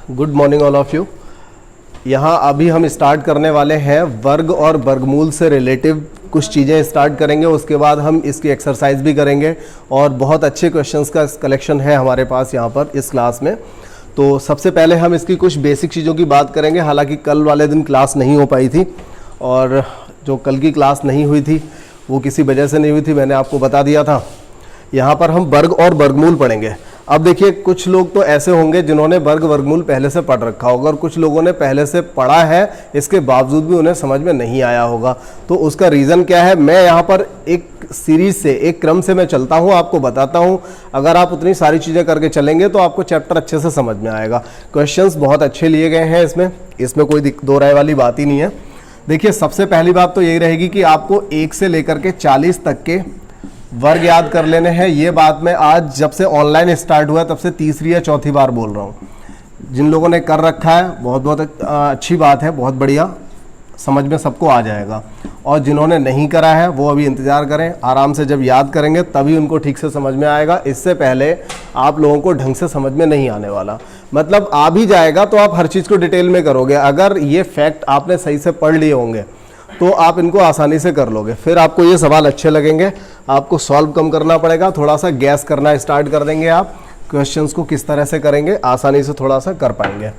Good morning all of you. यहाँ अभी हम स्टार्ट करने वाले हैं वर्ग और वर्गमूल से रिलेटिव कुछ चीज़ें स्टार्ट करेंगे। उसके बाद हम इसकी एक्सरसाइज भी करेंगे और बहुत अच्छे क्वेश्चंस का कलेक्शन है हमारे पास यहाँ पर इस क्लास में। तो सबसे पहले हम इसकी कुछ बेसिक चीज़ों की बात करेंगे। हालांकि कल वाले दिन क्लास नहीं हो पाई थी और जो कल की क्लास नहीं हुई थी वो किसी वजह से नहीं हुई थी, मैंने आपको बता दिया था। यहाँ पर हम वर्ग और वर्गमूल पढ़ेंगे। अब देखिए, कुछ लोग तो ऐसे होंगे जिन्होंने वर्ग वर्गमूल पहले से पढ़ रखा होगा और कुछ लोगों ने पहले से पढ़ा है, इसके बावजूद भी उन्हें समझ में नहीं आया होगा। तो उसका रीज़न क्या है, मैं यहाँ पर एक सीरीज से, एक क्रम से मैं चलता हूँ, आपको बताता हूँ। अगर आप उतनी सारी चीज़ें करके चलेंगे तो आपको चैप्टर अच्छे से समझ में आएगा। क्वेश्चंस बहुत अच्छे लिए गए हैं इसमें कोई दो राय वाली बात ही नहीं है। देखिए, सबसे पहली बात तो यही रहेगी कि आपको 1 से लेकर के 40 तक के वर्ग याद कर लेने हैं। ये बात मैं आज जब से ऑनलाइन स्टार्ट हुआ तब से तीसरी या चौथी बार बोल रहा हूँ। जिन लोगों ने कर रखा है बहुत बहुत अच्छी बात है, बहुत बढ़िया, समझ में सबको आ जाएगा। और जिन्होंने नहीं करा है वो अभी इंतज़ार करें, आराम से जब याद करेंगे तभी उनको ठीक से समझ में आएगा। इससे पहले आप लोगों को ढंग से समझ में नहीं आने वाला। मतलब आ भी जाएगा तो आप हर चीज़ को डिटेल में करोगे। अगर ये फैक्ट आपने सही से पढ़ लिए होंगे तो आप इनको आसानी से कर लोगे। फिर आपको ये सवाल अच्छे लगेंगे, आपको सॉल्व कम करना पड़ेगा, थोड़ा सा गैस करना स्टार्ट कर देंगे। आप क्वेश्चंस को किस तरह से करेंगे, आसानी से थोड़ा सा कर पाएंगे।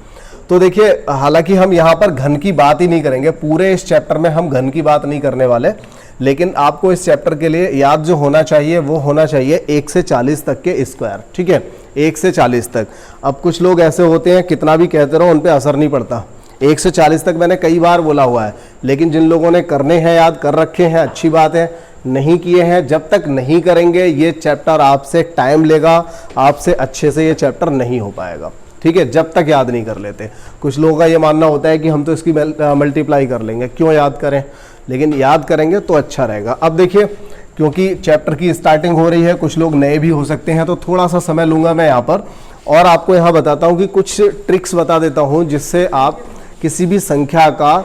तो देखिए, हालांकि हम यहाँ पर घन की बात ही नहीं करेंगे, पूरे इस चैप्टर में हम घन की बात नहीं करने वाले। लेकिन आपको इस चैप्टर के लिए याद जो होना चाहिए वो होना चाहिए 1 से 40 तक के स्क्वायर। ठीक है, 1 से 40 तक। अब कुछ लोग ऐसे होते हैं, कितना भी कहते रहो उन पर असर नहीं पड़ता। 1 से 40 तक मैंने कई बार बोला हुआ है, लेकिन जिन लोगों ने करने हैं, याद कर रखे हैं, अच्छी बात है। नहीं किए हैं, जब तक नहीं करेंगे ये चैप्टर आपसे टाइम लेगा, आपसे अच्छे से ये चैप्टर नहीं हो पाएगा। ठीक है, जब तक याद नहीं कर लेते। कुछ लोगों का ये मानना होता है कि हम तो इसकी मल्टीप्लाई कर लेंगे, क्यों याद करें, लेकिन याद करेंगे तो अच्छा रहेगा। अब देखिए, क्योंकि चैप्टर की स्टार्टिंग हो रही है, कुछ लोग नए भी हो सकते हैं, तो थोड़ा सा समय लूँगा मैं यहाँ पर और आपको यहाँ बताता हूँ कि कुछ ट्रिक्स बता देता हूँ जिससे आप किसी भी संख्या का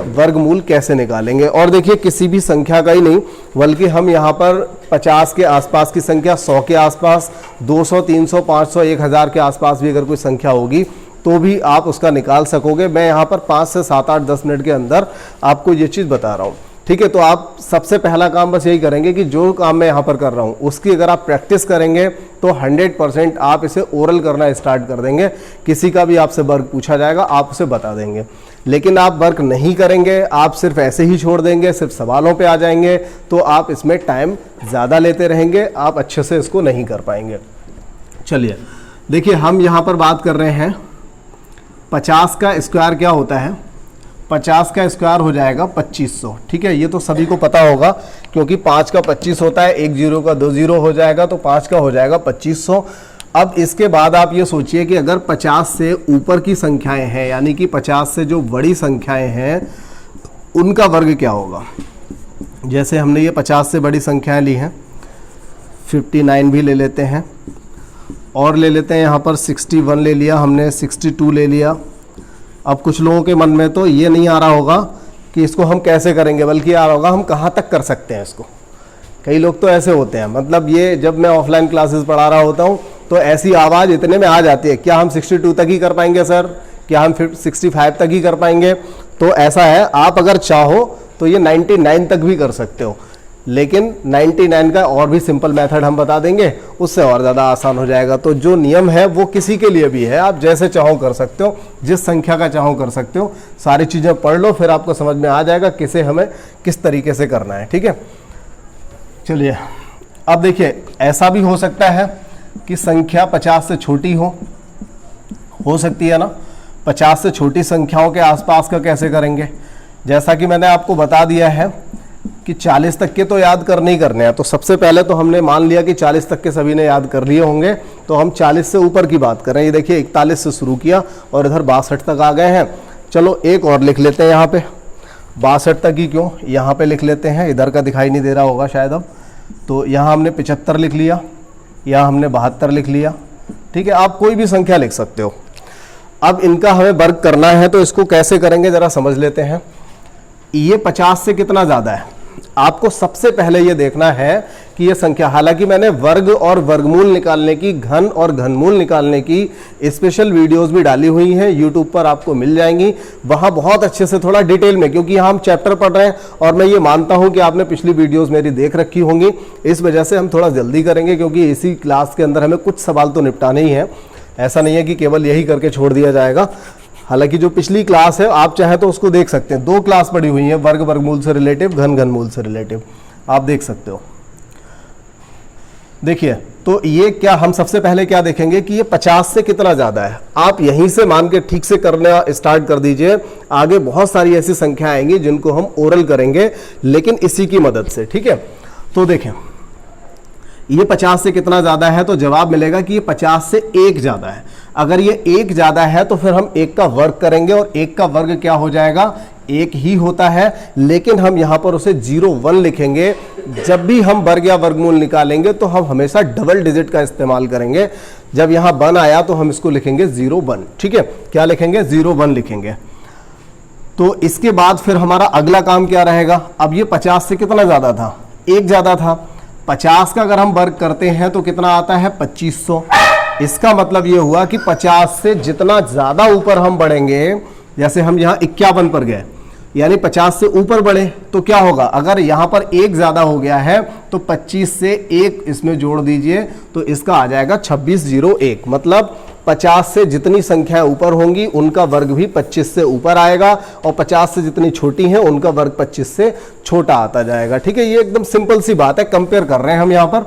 वर्गमूल कैसे निकालेंगे। और देखिए, किसी भी संख्या का ही नहीं, बल्कि हम यहाँ पर 50 के आसपास की संख्या, 100 के आसपास, 200, 300, 500, 1000 के आसपास भी अगर कोई संख्या होगी तो भी आप उसका निकाल सकोगे। मैं यहाँ पर 5 से 7, 8, 10 मिनट के अंदर आपको ये चीज़ बता रहा हूँ। ठीक है, तो आप सबसे पहला काम बस यही करेंगे कि जो काम मैं यहाँ पर कर रहा हूँ उसकी अगर आप प्रैक्टिस करेंगे तो 100% आप इसे ओरल करना स्टार्ट कर देंगे। किसी का भी आपसे वर्ग पूछा जाएगा, आप उसे बता देंगे। लेकिन आप वर्क नहीं करेंगे, आप सिर्फ ऐसे ही छोड़ देंगे, सिर्फ सवालों पे आ जाएंगे, तो आप इसमें टाइम ज़्यादा लेते रहेंगे, आप अच्छे से इसको नहीं कर पाएंगे। चलिए देखिए, हम यहाँ पर बात कर रहे हैं 50 का स्क्वायर क्या होता है। 50 का स्क्वायर हो जाएगा 2500। ठीक है, ये तो सभी को पता होगा क्योंकि 5 का 25 होता है, 1 0 का 2 0 हो जाएगा, तो 5 का हो जाएगा 2500। अब इसके बाद आप ये सोचिए कि अगर 50 से ऊपर की संख्याएं हैं, यानी कि 50 से जो बड़ी संख्याएं हैं उनका वर्ग क्या होगा। जैसे हमने ये 50 से बड़ी संख्याएं ली हैं, 59 भी ले लेते हैं और ले लेते हैं यहाँ पर 61 ले लिया हमने, 62 ले लिया। अब कुछ लोगों के मन में तो ये नहीं आ रहा होगा कि इसको हम कैसे करेंगे, बल्कि आ रहा होगा हम कहाँ तक कर सकते हैं इसको। कई लोग तो ऐसे होते हैं, मतलब ये जब मैं ऑफलाइन क्लासेस पढ़ा रहा होता हूँ तो ऐसी आवाज़ इतने में आ जाती है, क्या हम 62 तक ही कर पाएंगे सर, क्या हम 65 तक ही कर पाएंगे। तो ऐसा है, आप अगर चाहो तो ये 99 तक भी कर सकते हो, लेकिन 99 का और भी सिंपल मेथड हम बता देंगे, उससे और ज़्यादा आसान हो जाएगा। तो जो नियम है वो किसी के लिए भी है, आप जैसे चाहो कर सकते हो, जिस संख्या का चाहो कर सकते हो। सारी चीज़ें पढ़ लो, फिर आपको समझ में आ जाएगा किसे हमें किस तरीके से करना है। ठीक है, चलिए अब देखिए, ऐसा भी हो सकता है कि संख्या 50 से छोटी हो सकती है ना। 50 से छोटी संख्याओं के आसपास का कैसे करेंगे, जैसा कि मैंने आपको बता दिया है कि 40 तक के तो याद करने ही करने हैं। तो सबसे पहले तो हमने मान लिया कि 40 तक के सभी ने याद कर लिए होंगे, तो हम 40 से ऊपर की बात कर रहे हैं। ये देखिए, 41 से शुरू किया और इधर 62 तक आ गए हैं। चलो एक और लिख लेते हैं यहाँ पे, 62 तक ही क्यों, यहाँ पे लिख लेते हैं, इधर का दिखाई नहीं दे रहा होगा शायद अब। तो यहाँ हमने 75 लिख लिया, यहाँ हमने 72 लिख लिया। ठीक है, आप कोई भी संख्या लिख सकते हो। अब इनका हमें वर्ग करना है, तो इसको कैसे करेंगे ज़रा समझ लेते हैं। ये 50 से कितना ज़्यादा है, आपको सबसे पहले ये देखना है कि ये संख्या, हालांकि मैंने वर्ग और वर्गमूल निकालने की, घन और घनमूल निकालने की स्पेशल वीडियोस भी डाली हुई हैं, यूट्यूब पर आपको मिल जाएंगी, वहां बहुत अच्छे से थोड़ा डिटेल में, क्योंकि यहाँ हम चैप्टर पढ़ रहे हैं और मैं ये मानता हूं कि आपने पिछली वीडियोस मेरी देख रखी होंगी, इस वजह से हम थोड़ा जल्दी करेंगे, क्योंकि इसी क्लास के अंदर हमें कुछ सवाल तो निपटाने ही है। ऐसा नहीं है कि केवल यही करके छोड़ दिया जाएगा। हालांकि जो पिछली क्लास है आप चाहे तो उसको देख सकते हैं, 2 क्लास पड़ी हुई है, वर्ग वर्गमूल से रिलेटिव, घन घनमूल से रिलेटिव, आप देख सकते हो। देखिए, तो ये क्या, हम सबसे पहले क्या देखेंगे कि ये 50 से कितना ज्यादा है। आप यहीं से मान के ठीक से करना स्टार्ट कर दीजिए, आगे बहुत सारी ऐसी संख्या आएंगी जिनको हम ओरल करेंगे, लेकिन इसी की मदद से, ठीक है। तो देखें, ये 50 से कितना ज्यादा है, तो जवाब मिलेगा कि ये 50 से 1 ज्यादा है। अगर ये 1 ज्यादा है तो फिर हम 1 का वर्ग करेंगे, और 1 का वर्ग क्या हो जाएगा, 1 ही होता है, लेकिन हम यहां पर उसे 0-1 लिखेंगे। जब भी हम वर्ग या वर्गमूल निकालेंगे तो हम हमेशा डबल डिजिट का इस्तेमाल करेंगे। जब यहां 1 आया तो हम इसको लिखेंगे 0-1, ठीक है। क्या लिखेंगे, 0-1 लिखेंगे। तो इसके बाद फिर हमारा अगला काम क्या रहेगा, अब ये 50 से कितना ज्यादा था, 1 ज्यादा था। 50 का अगर हम वर्ग करते हैं तो कितना आता है, 2500। इसका मतलब ये हुआ कि 50 से जितना ज्यादा ऊपर हम बढ़ेंगे, जैसे हम यहाँ 51 पर गए, यानी 50 से ऊपर बढ़े तो क्या होगा, अगर यहां पर 1 ज्यादा हो गया है तो 25 से 1 इसमें जोड़ दीजिए तो इसका आ जाएगा 2601। मतलब 50 से जितनी संख्याएं ऊपर होंगी उनका वर्ग भी 25 से ऊपर आएगा, और 50 से जितनी छोटी हैं उनका वर्ग 25 से छोटा आता जाएगा, ठीक है। ये एकदम सिंपल सी बात है, कंपेयर कर रहे हैं हम यहाँ पर।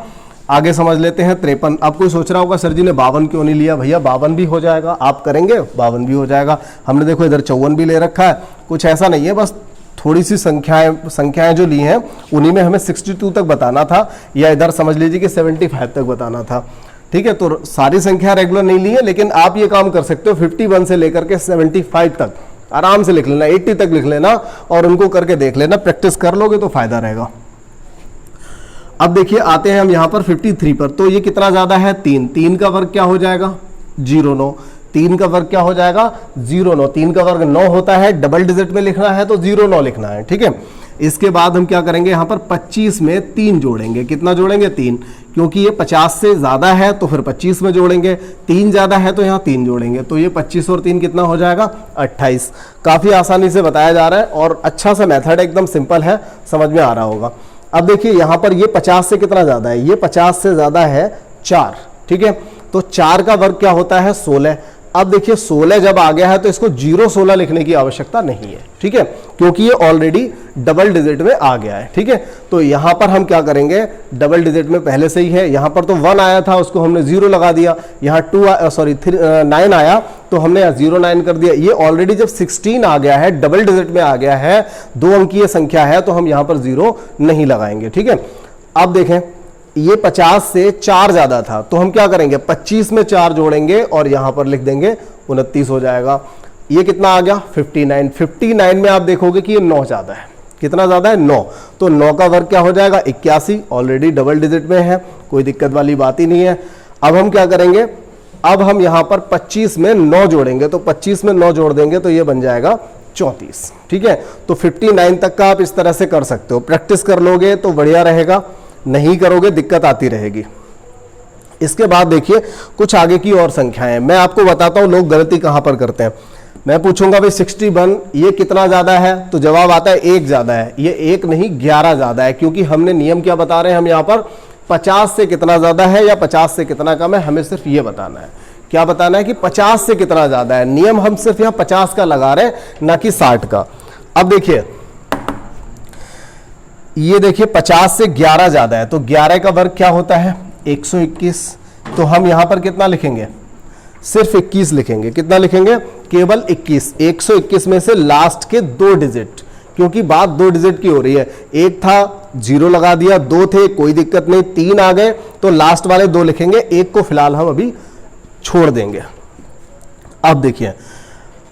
आगे समझ लेते हैं 53। अब कोई सोच रहा होगा सर जी ने 52 क्यों नहीं लिया, भैया 52 भी हो जाएगा, आप करेंगे 52 भी हो जाएगा। हमने देखो इधर 54 भी ले रखा है, कुछ ऐसा नहीं है, बस थोड़ी सी संख्याएं जो ली हैं उन्हीं में हमें 62 तक बताना था, या इधर समझ लीजिए कि 75 तक बताना था, ठीक है। तो सारी संख्या रेगुलर नहीं ली है, लेकिन आप ये काम कर सकते हो, 51 से लेकर के 75 तक आराम से लिख लेना, 80 तक लिख लेना और उनको करके देख लेना, प्रैक्टिस कर लोगे तो फायदा रहेगा। अब देखिए, आते हैं हम यहां पर 53 पर, तो ये कितना ज्यादा है, 3 का वर्ग क्या हो जाएगा, 09। 3 का वर्ग क्या हो जाएगा, 09। 3 का वर्ग 9 होता है, डबल डिजिट में लिखना है तो 09 लिखना है, ठीक है। इसके बाद हम क्या करेंगे, यहां पर 25 में 3 जोड़ेंगे। कितना जोड़ेंगे, 3, क्योंकि ये 50 से ज्यादा है तो फिर 25 में जोड़ेंगे, 3 ज्यादा है तो यहां 3 जोड़ेंगे, तो ये 25 और 3 कितना हो जाएगा, 28। काफी आसानी से बताया जा रहा है और अच्छा सा मेथड, एकदम सिंपल है, समझ में आ रहा होगा। अब देखिए यहां पर ये 50 से कितना ज्यादा है, ये 50 से ज्यादा है 4, ठीक है। तो 4 का वर्ग क्या होता है, 16। अब देखिए 16 जब आ गया है तो इसको 0-16 लिखने की आवश्यकता नहीं है, ठीक है, क्योंकि ये ऑलरेडी डबल डिजिट में आ गया है, ठीक है। तो यहां पर हम क्या करेंगे, डबल डिजिट में पहले से ही है, यहां पर तो 1 आया था उसको हमने 0 लगा दिया, यहाँ 9 आया तो हमने 09 कर दिया। ये ऑलरेडी जब 16 आ गया है, डबल डिजिट में आ गया है, 2 अंकीय संख्या है, तो हम यहां पर 0 नहीं लगाएंगे, ठीक है। अब देखें, ये 50 से 4 ज्यादा था तो हम क्या करेंगे, 25 में 4 जोड़ेंगे और यहां पर लिख देंगे 29 हो जाएगा। ये कितना आ गया, 59। 59 में आप देखोगे कि ये 9 ज्यादा है। कितना ज्यादा है, 9। तो 9 का वर्ग क्या हो जाएगा, 81। ऑलरेडी डबल डिजिट में है, कोई दिक्कत वाली बात ही नहीं है। अब हम क्या करेंगे, अब हम यहां पर 25 में 9 जोड़ेंगे, तो 25 में 9 जोड़ देंगे तो ये बन जाएगा 34, ठीक है। तो 59 तक का आप इस तरह से कर सकते हो, प्रैक्टिस कर लोगे तो बढ़िया रहेगा, नहीं करोगे दिक्कत आती रहेगी। इसके बाद देखिए कुछ आगे की और संख्याएं, मैं आपको बताता हूं लोग गलती कहां पर करते हैं। मैं पूछूंगा भाई 61 ये कितना ज्यादा है, तो जवाब आता है 1 ज्यादा है। ये 1 नहीं 11 ज्यादा है, क्योंकि हमने नियम क्या बता रहे हैं, हम यहां पर 50 से कितना ज्यादा है या 50 से कितना कम है, हमें सिर्फ ये बताना है। क्या बताना है कि 50 से कितना ज्यादा है। नियम हम सिर्फ यहां 50 का लगा रहे हैं, ना कि 60 का। अब देखिए, ये देखिए 50 से 11 ज्यादा है, तो 11 का वर्ग क्या होता है, 121। तो हम यहां पर कितना लिखेंगे, सिर्फ 21 लिखेंगे। कितना लिखेंगे, केवल 21। 121 में से लास्ट के 2 डिजिट, क्योंकि बात 2 डिजिट की हो रही है, 1 था 0 लगा दिया, 2 थे कोई दिक्कत नहीं, 3 आ गए तो लास्ट वाले 2 लिखेंगे, 1 को फिलहाल हम अभी छोड़ देंगे। अब देखिए,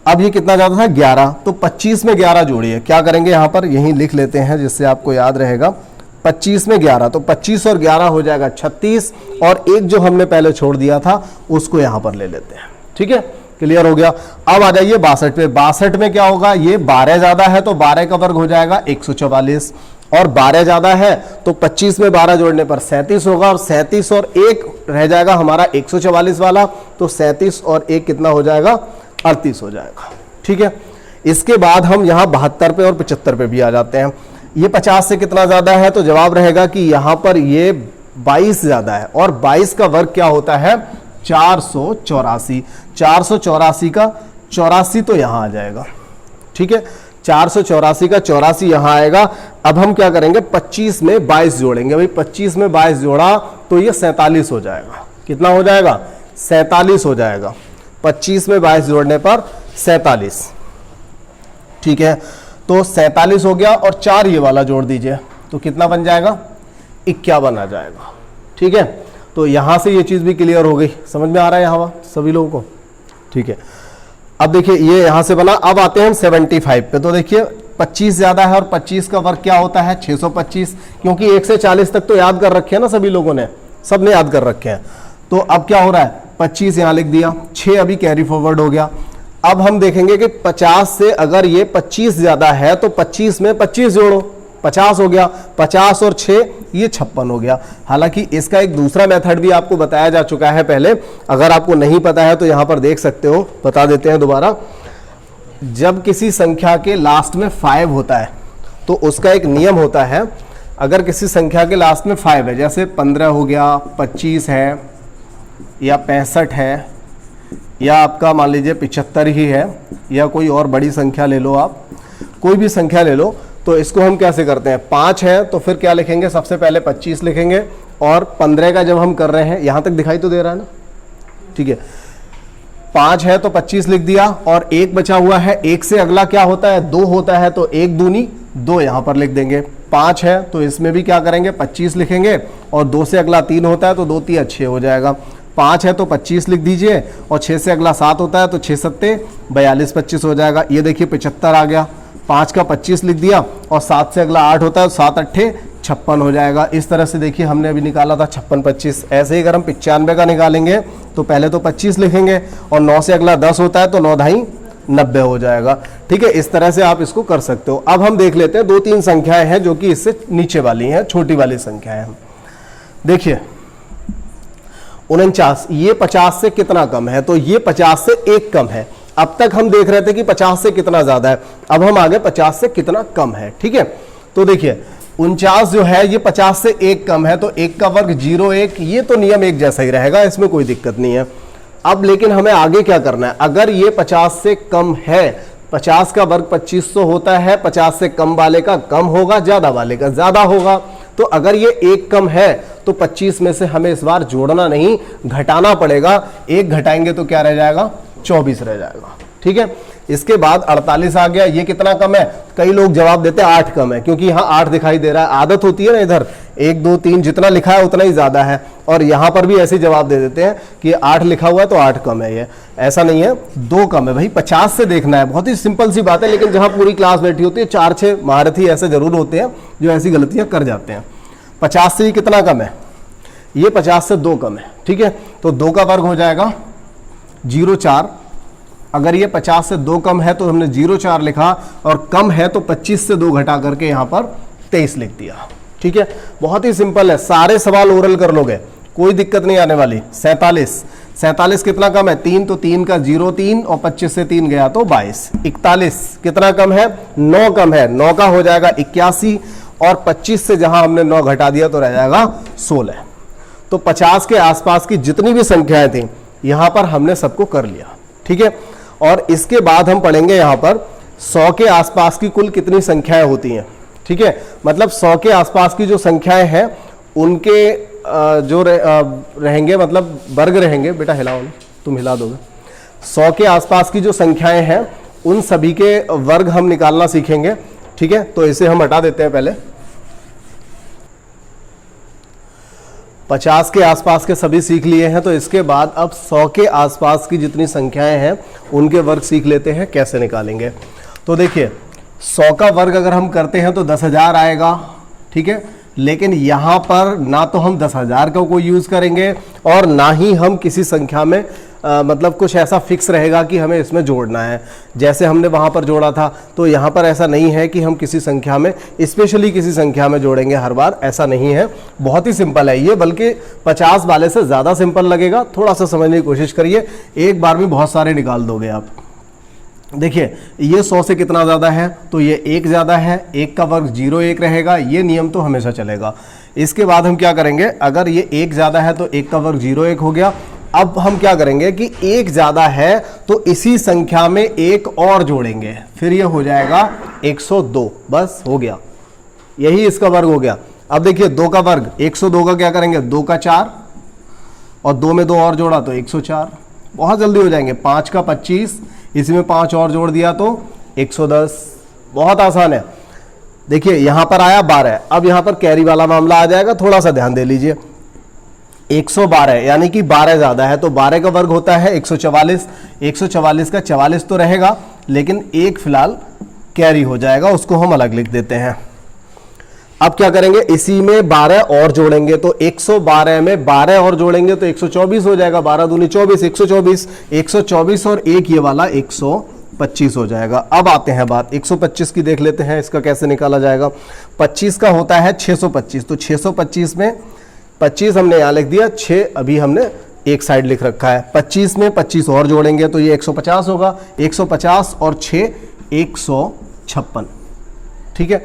अब ये कितना ज्यादा था, 11। तो 25 में 11 जोड़िए। क्या करेंगे, यहां पर यही लिख लेते हैं जिससे आपको याद रहेगा। 25 में 11, तो 25 और 11 हो जाएगा 36, और एक जो हमने पहले छोड़ दिया था उसको यहां पर ले लेते हैं, ठीक है, क्लियर हो गया। अब आ जाइए 62 पे। 62 में क्या होगा, ये 12 ज्यादा है तो 12 का वर्ग हो जाएगा 144। और 12 ज्यादा है तो 25 में 12 जोड़ने पर 37 होगा, और 37 और 1 रह जाएगा हमारा 144 वाला, तो 37 और 1 कितना हो जाएगा, 38 हो जाएगा। ठीक है, इसके बाद हम यहाँ 72 पे और 75 पे भी आ जाते हैं। ये 50 से कितना ज्यादा है, तो जवाब रहेगा कि यहां पर ये 22 ज्यादा है, और 22 का वर्ग क्या होता है, 484। 484 का 84 तो यहां आ जाएगा। ठीक है, 484 का 84 यहां आएगा। अब हम क्या करेंगे, 25 में 22 जोड़ेंगे। भाई 25 में 22 जोड़ा तो ये 47 हो जाएगा। कितना हो जाएगा, 47 हो जाएगा। 25 में 22 जोड़ने पर 47। ठीक है, तो 47 हो गया, और 4 ये वाला जोड़ दीजिए तो कितना बन जाएगा, 51 आ जाएगा। ठीक है, तो यहां से ये चीज भी क्लियर हो गई, समझ में आ रहा है यहाँ सभी लोगों को। ठीक है, अब देखिए ये यहां से बना। अब आते हैं हम 75 पे। तो देखिए 25 ज्यादा है, और 25 का वर्ग क्या होता है, 625, क्योंकि 1 से 40 तक तो याद कर रखे हैं ना सभी लोगों ने, सबने याद कर रखे हैं। तो अब क्या हो रहा है, 25 यहां लिख दिया, 6 अभी कैरी फॉरवर्ड हो गया। अब हम देखेंगे कि 50 से अगर ये 25 ज्यादा है तो 25 में 25 जोड़ो, 50 हो गया। 50 और 6 ये 56 हो गया। हालांकि इसका एक दूसरा मेथड भी आपको बताया जा चुका है पहले, अगर आपको नहीं पता है तो यहां पर देख सकते हो, बता देते हैं दोबारा। जब किसी संख्या के लास्ट में 5 होता है तो उसका एक नियम होता है, अगर किसी संख्या के लास्ट में 5 है, जैसे 15 हो गया, 25 है, या 65 है, या आपका मान लीजिए 75 ही है, या कोई और बड़ी संख्या ले लो, आप कोई भी संख्या ले लो, तो इसको हम कैसे करते हैं, 5 है तो फिर क्या लिखेंगे, सबसे पहले 25 लिखेंगे, और 15 का जब हम कर रहे हैं, यहां तक दिखाई तो दे रहा है ना। ठीक है, 5 है तो 25 लिख दिया, और 1 बचा हुआ है, 1 से अगला क्या होता है, 2 होता है, तो 1 दूनी 2 यहां पर लिख देंगे। 5 है तो इसमें भी क्या करेंगे, 25 लिखेंगे, और 2 से अगला 3 होता है तो 2 3 6 हो जाएगा। 5 है तो 25 लिख दीजिए, और 6 से अगला 7 होता है तो 6 7 42, 25 हो जाएगा। ये देखिए 75 आ गया, 5 का 25 लिख दिया, और 7 से अगला 8 होता है तो 7 8 56 हो जाएगा। इस तरह से देखिए हमने अभी निकाला था 56 25। ऐसे ही अगर हम 95 का निकालेंगे तो पहले तो 25 लिखेंगे, और 9 से अगला 10 होता है तो 9 ढाई 90 हो जाएगा। ठीक है, इस तरह से आप इसको कर सकते हो। अब हम देख लेते हैं 2-3 संख्याएं हैं जो कि इससे नीचे वाली हैं, छोटी वाली संख्याएं हैं। देखिए 49, ये 50 से कितना कम है, तो ये 50 से 1 कम है। अब तक हम देख रहे थे कि 50 से कितना ज्यादा है, अब हम आगे 50 से कितना कम है। ठीक है, तो देखिए 49 जो है ये 50 से 1 कम है, तो 1 का वर्ग 0 1, ये तो नियम एक जैसा ही रहेगा, इसमें कोई दिक्कत नहीं है। अब लेकिन हमें आगे क्या करना है, अगर ये 50 से कम है, 50 का वर्ग 2500 होता है, 50 से कम वाले का कम होगा, ज्यादा वाले का ज्यादा होगा। तो अगर ये 1 कम है तो 25 में से हमें इस बार जोड़ना नहीं, घटाना पड़ेगा। 1 घटाएंगे तो क्या रह जाएगा, 24 रह जाएगा। ठीक है, इसके बाद 48 आ गया, ये कितना कम है, कई लोग जवाब देते हैं 8 कम है, क्योंकि यहाँ 8 दिखाई दे रहा है। आदत होती है ना, इधर 1 2 3 जितना लिखा है उतना ही ज्यादा है, और यहाँ पर भी ऐसे जवाब दे देते हैं कि 8 लिखा हुआ है तो 8 कम है। ये ऐसा नहीं है, 2 कम है। भाई 50 से देखना है, बहुत ही सिंपल सी बात है, लेकिन जहां पूरी क्लास बैठी होती है 4-6 महारथी ऐसे जरूर होते हैं जो ऐसी गलतियां कर जाते हैं। 50 से कितना कम है, ये 50 से 2 कम है। ठीक है, तो 2 का वर्ग हो जाएगा 0,4। अगर ये 50 से 2 कम है तो हमने 0,4 लिखा, और कम है तो 25 से 2 घटा करके यहां पर 23 लिख दिया। ठीक है, बहुत ही सिंपल है, सारे सवाल ओरल कर लोगे, कोई दिक्कत नहीं आने वाली। 47 कितना कम है, 3, तो 3 का 0 3, और 25 से 3 गया तो 22। 41 कितना कम है, 9 कम है, 9 का हो जाएगा 81, और 25 से जहां हमने 9 घटा दिया तो रह जाएगा 16। तो 50 के आसपास की जितनी भी संख्याएं थी यहां पर हमने सबको कर लिया। ठीक है, और इसके बाद हम पढ़ेंगे यहां पर 100 के आसपास की कुल कितनी संख्याएं होती हैं। ठीक है, मतलब 100 के आसपास की जो संख्याएं हैं उनके जो रहेंगे, मतलब वर्ग रहेंगे। बेटा हिलाओ ना, तुम हिला दोगे। 100 के आसपास की जो संख्याएं हैं उन सभी के वर्ग हम निकालना सीखेंगे। ठीक है, तो इसे हम हटा देते हैं पहले। 50 के आसपास के सभी सीख लिए हैं, तो इसके बाद अब 100 के आसपास की जितनी संख्याएं हैं उनके वर्ग सीख लेते हैं, कैसे निकालेंगे। तो देखिए 100 का वर्ग अगर हम करते हैं तो 10,000 आएगा। ठीक है, लेकिन यहां पर ना तो हम 10,000 का कोई यूज करेंगे और ना ही हम किसी संख्या में मतलब कुछ ऐसा फिक्स रहेगा कि हमें इसमें जोड़ना है। जैसे हमने वहाँ पर जोड़ा था, तो यहाँ पर ऐसा नहीं है कि हम किसी संख्या में, स्पेशली किसी संख्या में जोड़ेंगे हर बार, ऐसा नहीं है। बहुत ही सिंपल है ये, बल्कि 50 वाले से ज़्यादा सिंपल लगेगा। थोड़ा सा समझने की कोशिश करिए, एक बार में बहुत सारे निकाल दोगे आप। देखिए ये 100 से कितना ज़्यादा है, तो ये 1 ज़्यादा है, 1 का वर्ग 0 1 रहेगा, ये नियम तो हमेशा चलेगा। इसके बाद हम क्या करेंगे, अगर ये 1 ज़्यादा है तो 1 का वर्ग 0 1 हो गया। अब हम क्या करेंगे कि 1 ज़्यादा है तो इसी संख्या में 1 और जोड़ेंगे, फिर ये हो जाएगा 102, बस हो गया, यही इसका वर्ग हो गया। अब देखिए 2 का वर्ग, 102 का क्या करेंगे, 2 का 4 और 2 में 2 और जोड़ा तो 104, बहुत जल्दी हो जाएंगे। 5 का 25, इसमें 5 और जोड़ दिया तो 110, बहुत आसान है। देखिए यहां पर आया 12, अब यहां पर कैरी वाला मामला आ जाएगा, थोड़ा सा ध्यान दे लीजिए। 112 यानी कि 12 ज्यादा है, तो 12 का वर्ग होता है 144, 144 का 44 तो रहेगा, लेकिन एक फिलहाल कैरी हो जाएगा, उसको हम अलग लिख देते हैं। अब क्या करेंगे, इसी में 12 और जोड़ेंगे, तो 112 में 12 और जोड़ेंगे तो 124 हो जाएगा, 12 दूनी 24, 124, 124 और एक ये वाला 125 हो जाएगा। अब आते हैं बात 125 की, देख लेते हैं इसका कैसे निकाला जाएगा। 25 का होता है 625, तो 625 में 25 हमने यहाँ लिख दिया, 6 अभी हमने एक साइड लिख रखा है। 25 में 25 और जोड़ेंगे तो ये 150 होगा, 150 और 6 156, ठीक है।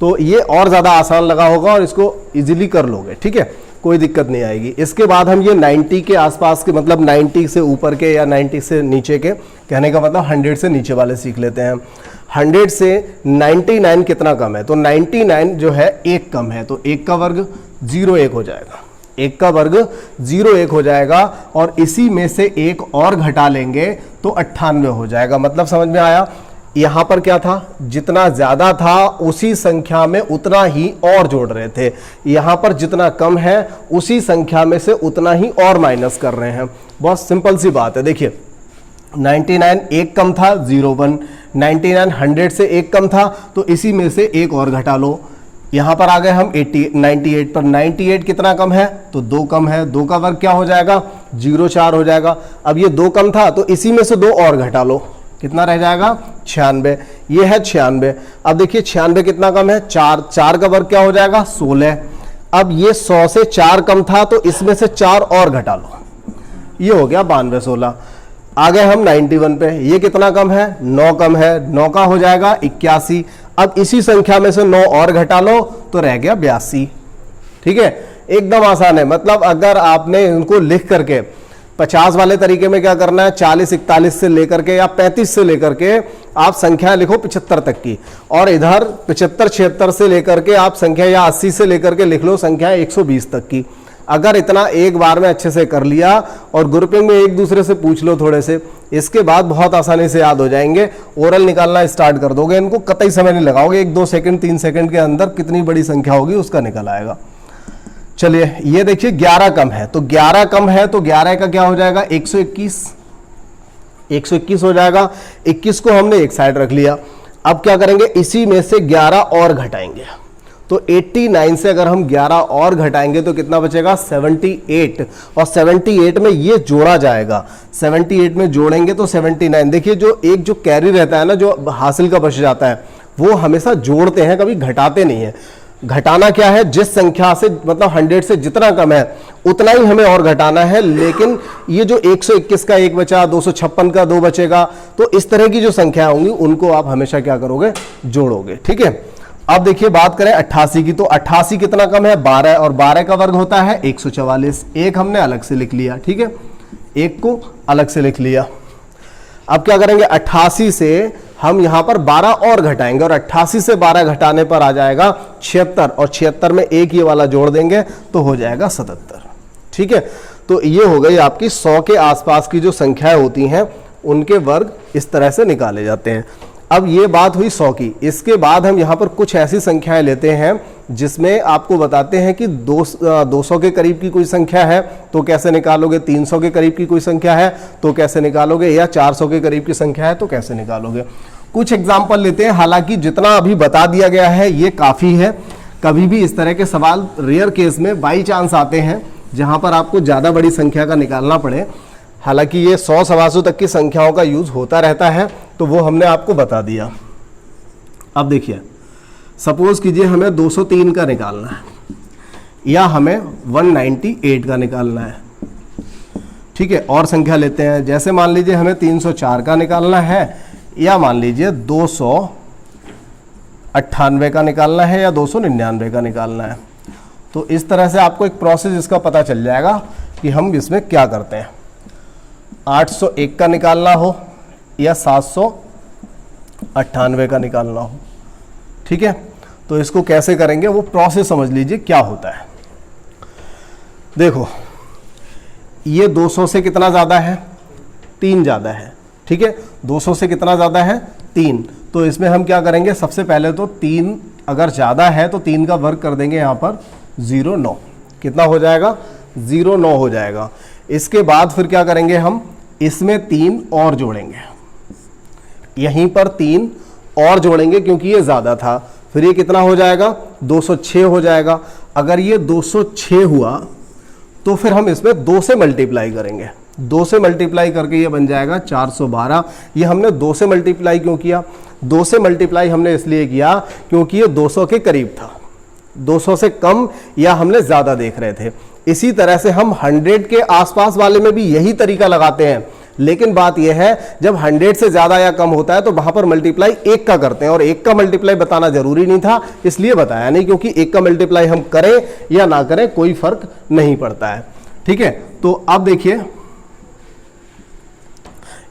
तो ये और ज़्यादा आसान लगा होगा और इसको इजीली कर लोगे, ठीक है, कोई दिक्कत नहीं आएगी। इसके बाद हम ये 90 के आसपास के, मतलब 90 से ऊपर के या 90 से नीचे के, कहने का मतलब 100 से नीचे वाले सीख लेते हैं। 100 से 99 कितना कम है, तो 99 जो है 1 कम है, तो 1 का वर्ग 0 1 हो जाएगा, 1 का वर्ग 0 1 हो जाएगा, और इसी में से 1 और घटा लेंगे तो 98 हो जाएगा। मतलब समझ में आया, यहां पर क्या था, जितना ज्यादा था उसी संख्या में उतना ही और जोड़ रहे थे, यहां पर जितना कम है उसी संख्या में से उतना ही और माइनस कर रहे हैं। बहुत सिंपल सी बात है। देखिए 99 1 कम था 01, 99 100 से 1 कम था, तो इसी में से 1 और घटा लो। यहां पर आ गए हम 98 पर, 98 कितना कम है, तो 2 कम है, 2 का वर्ग क्या हो जाएगा, 04 हो जाएगा। अब ये 2 कम था तो इसी में से 2 और घटा लो, कितना रह जाएगा, 96, ये है 96। अब देखिए 96 कितना कम है, 4, 4 का वर्ग क्या हो जाएगा, 16। अब ये 100 से 4 कम था तो इसमें से 4 और घटा लो, ये हो गया 92 16। आ गए हम 91 पे, ये कितना कम है, 9 कम है, 9 का हो जाएगा 81। अब इसी संख्या में से 9 और घटा लो तो रह गया 82, ठीक है, एकदम आसान है। मतलब अगर आपने इनको लिख करके 50 वाले तरीके में क्या करना है, 40 41 से लेकर के या 35 से लेकर के आप संख्या लिखो 75 तक की, और इधर 75 76 से लेकर के आप संख्या, या 80 से लेकर के लिख लो संख्या 120 तक की। अगर इतना एक बार में अच्छे से कर लिया और ग्रुपिंग में एक दूसरे से पूछ लो थोड़े से, इसके बाद बहुत आसानी से याद हो जाएंगे। ओरल निकालना स्टार्ट कर दोगे, इनको कतई समय नहीं लगाओगे, 1 2 सेकंड 3 सेकंड के अंदर कितनी बड़ी संख्या होगी उसका निकल आएगा। चलिए ये देखिए 11 कम है, तो 11 कम है तो 11 का क्या हो जाएगा, 121, 121 हो जाएगा। 21 को हमने एक साइड रख लिया। अब क्या करेंगे, इसी में से 11 और घटाएंगे, तो 89 से अगर हम 11 और घटाएंगे तो कितना बचेगा, 78, और 78 में ये जोड़ा जाएगा, 78 में जोड़ेंगे तो 79। देखिए जो एक जो कैरी रहता है ना, जो हासिल का बच जाता है, वो हमेशा जोड़ते हैं, कभी घटाते नहीं है। घटाना क्या है, जिस संख्या से, मतलब 100 से जितना कम है उतना ही हमें और घटाना है। लेकिन ये जो 121 का 1 बचा, 256 का 2 बचेगा, तो इस तरह की जो संख्या होंगी उनको आप हमेशा क्या करोगे, जोड़ोगे, ठीक है। अब देखिए बात करें 88 की, तो 88 कितना कम है, 12, और 12 का वर्ग होता है 144। एक हमने अलग से लिख लिया, ठीक है, एक को अलग से लिख लिया। अब क्या करेंगे, 88 से हम यहां पर 12 और घटाएंगे, और 88 से 12 घटाने पर आ जाएगा 76, और 76 में एक ये वाला जोड़ देंगे तो हो जाएगा 77, ठीक है। तो ये हो गई आपकी 100 के आसपास की जो संख्याएं होती हैं उनके वर्ग इस तरह से निकाले जाते हैं। अब ये बात हुई 100 की। इसके बाद हम यहाँ पर कुछ ऐसी संख्याएं लेते हैं जिसमें आपको बताते हैं कि 200 के करीब की कोई संख्या है तो कैसे निकालोगे, 300 के करीब की कोई संख्या है तो कैसे निकालोगे, या 400 के करीब की संख्या है तो कैसे निकालोगे। कुछ एग्जाम्पल लेते हैं, हालांकि जितना अभी बता दिया गया है ये काफ़ी है। कभी भी इस तरह के सवाल रेयर केस में बाई चांस आते हैं जहाँ पर आपको ज़्यादा बड़ी संख्या का निकालना पड़े। हालांकि ये 100 सवासों तक की संख्याओं का यूज होता रहता है, तो वो हमने आपको बता दिया। अब देखिए, सपोज कीजिए हमें 203 का निकालना है या हमें 198 का निकालना है, ठीक है। और संख्या लेते हैं, जैसे मान लीजिए हमें 304 का निकालना है या मान लीजिए 298 का निकालना है या 299 का निकालना है। तो इस तरह से आपको एक प्रोसेस इसका पता चल जाएगा कि हम इसमें क्या करते हैं। 801 का निकालना हो या 798 का निकालना हो, ठीक है। तो इसको कैसे करेंगे वो प्रोसेस समझ लीजिए क्या होता है। देखो, ये 200 से कितना ज़्यादा है, 3 ज़्यादा है, ठीक है। 200 से कितना ज़्यादा है, 3। तो इसमें हम क्या करेंगे, सबसे पहले तो 3 अगर ज़्यादा है तो 3 का वर्ग कर देंगे यहाँ पर 0,9। कितना हो जाएगा, 0,9 हो जाएगा। इसके बाद फिर क्या करेंगे, हम इसमें 3 और जोड़ेंगे, यहीं पर 3 और जोड़ेंगे क्योंकि ये ज़्यादा था। फिर ये कितना हो जाएगा, 206 हो जाएगा। अगर ये 206 हुआ तो फिर हम इसमें 2 से मल्टीप्लाई करेंगे, 2 से मल्टीप्लाई करके ये बन जाएगा 412। ये हमने 2 से मल्टीप्लाई क्यों किया, 2 से मल्टीप्लाई हमने इसलिए किया क्योंकि ये 200 के करीब था, 200 से कम या हमने ज़्यादा देख रहे थे। इसी तरह से हम 100 के आसपास वाले में भी यही तरीका लगाते हैं, लेकिन बात यह है जब 100 से ज़्यादा या कम होता है तो वहाँ पर मल्टीप्लाई 1 का करते हैं, और 1 का मल्टीप्लाई बताना जरूरी नहीं था इसलिए बताया नहीं, क्योंकि 1 का मल्टीप्लाई हम करें या ना करें कोई फर्क नहीं पड़ता है, ठीक है। तो अब देखिए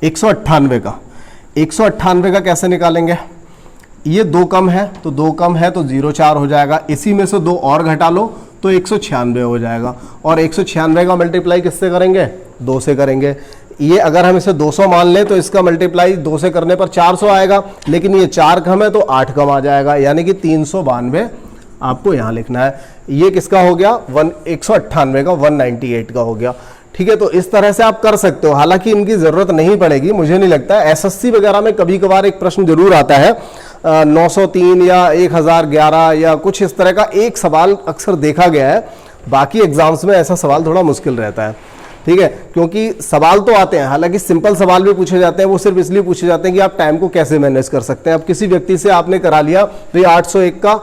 198 का कैसे निकालेंगे। ये 2 कम है तो 2 कम है तो 0,4 हो जाएगा। इसी में से 2 और घटा लो तो 196 हो जाएगा, और 196 का मल्टीप्लाई किससे करेंगे, 2 से करेंगे। ये अगर हम इसे 200 मान लें तो इसका मल्टीप्लाई 2 से करने पर 400 आएगा, लेकिन ये 4 कम है तो 8 कम आ जाएगा, यानी कि 392 आपको यहाँ लिखना है। ये किसका हो गया, 198 का 198 का हो गया, ठीक है। तो इस तरह से आप कर सकते हो, हालांकि इनकी ज़रूरत नहीं पड़ेगी, मुझे नहीं लगता। एसएससी वगैरह में कभी कभार एक प्रश्न जरूर आता है, 903 या 1011 या कुछ इस तरह का एक सवाल अक्सर देखा गया है। बाकी एग्जाम्स में ऐसा सवाल थोड़ा मुश्किल रहता है, ठीक है, क्योंकि सवाल तो आते हैं, हालांकि सिंपल सवाल भी पूछे जाते हैं, वो सिर्फ इसलिए पूछे जाते हैं कि आप टाइम को कैसे मैनेज कर सकते हैं। अब किसी व्यक्ति से आपने करा लिया तो ये 801 का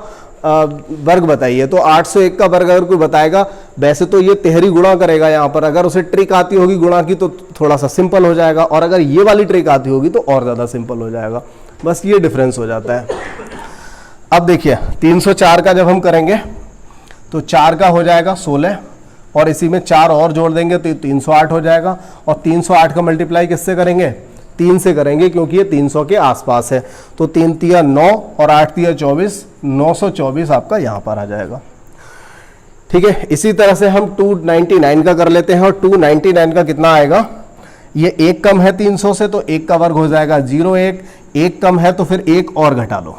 वर्ग बताइए, तो 801 का वर्ग अगर कोई बताएगा, वैसे तो ये तिहरी गुणा करेगा यहाँ पर, अगर उसे ट्रिक आती होगी गुणा की तो थोड़ा सा सिंपल हो जाएगा, और अगर ये वाली ट्रिक आती होगी तो और ज़्यादा सिंपल हो जाएगा। बस ये डिफरेंस हो जाता है। अब देखिए 304 का जब हम करेंगे तो 4 का हो जाएगा 16, और इसी में 4 और जोड़ देंगे तो 308 हो जाएगा, और 308 का मल्टीप्लाई किससे करेंगे, 3 से करेंगे, क्योंकि ये 300 के आसपास है। तो 3 तिया 9 और 8 तिया 24, 924 आपका यहाँ पर आ जाएगा, ठीक है। इसी तरह से हम 299 का कर लेते हैं, और 299 का कितना आएगा, ये 1 कम है 300 से तो 1 का वर्ग हो जाएगा 01, 1 कम है तो फिर 1 और घटा लो,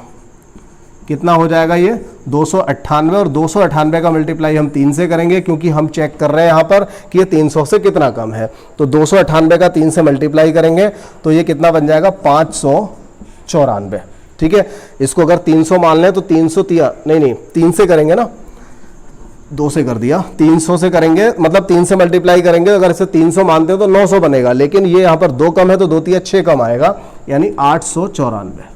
कितना हो जाएगा ये 298, और 298 का मल्टीप्लाई हम 3 से करेंगे, क्योंकि हम चेक कर रहे हैं यहाँ पर कि ये 300 से कितना कम है। तो 298 का 3 से मल्टीप्लाई करेंगे तो ये कितना बन जाएगा 594, ठीक है। इसको अगर 300 मान लें तो 300 नहीं 3 से करेंगे ना, 2 से कर दिया, 300 से करेंगे, मतलब 3 से मल्टीप्लाई करेंगे, अगर इसे 300 मानते हो तो 900 बनेगा, लेकिन ये यहाँ पर 2 कम है तो 2 तिया 6 कम आएगा, यानी 894,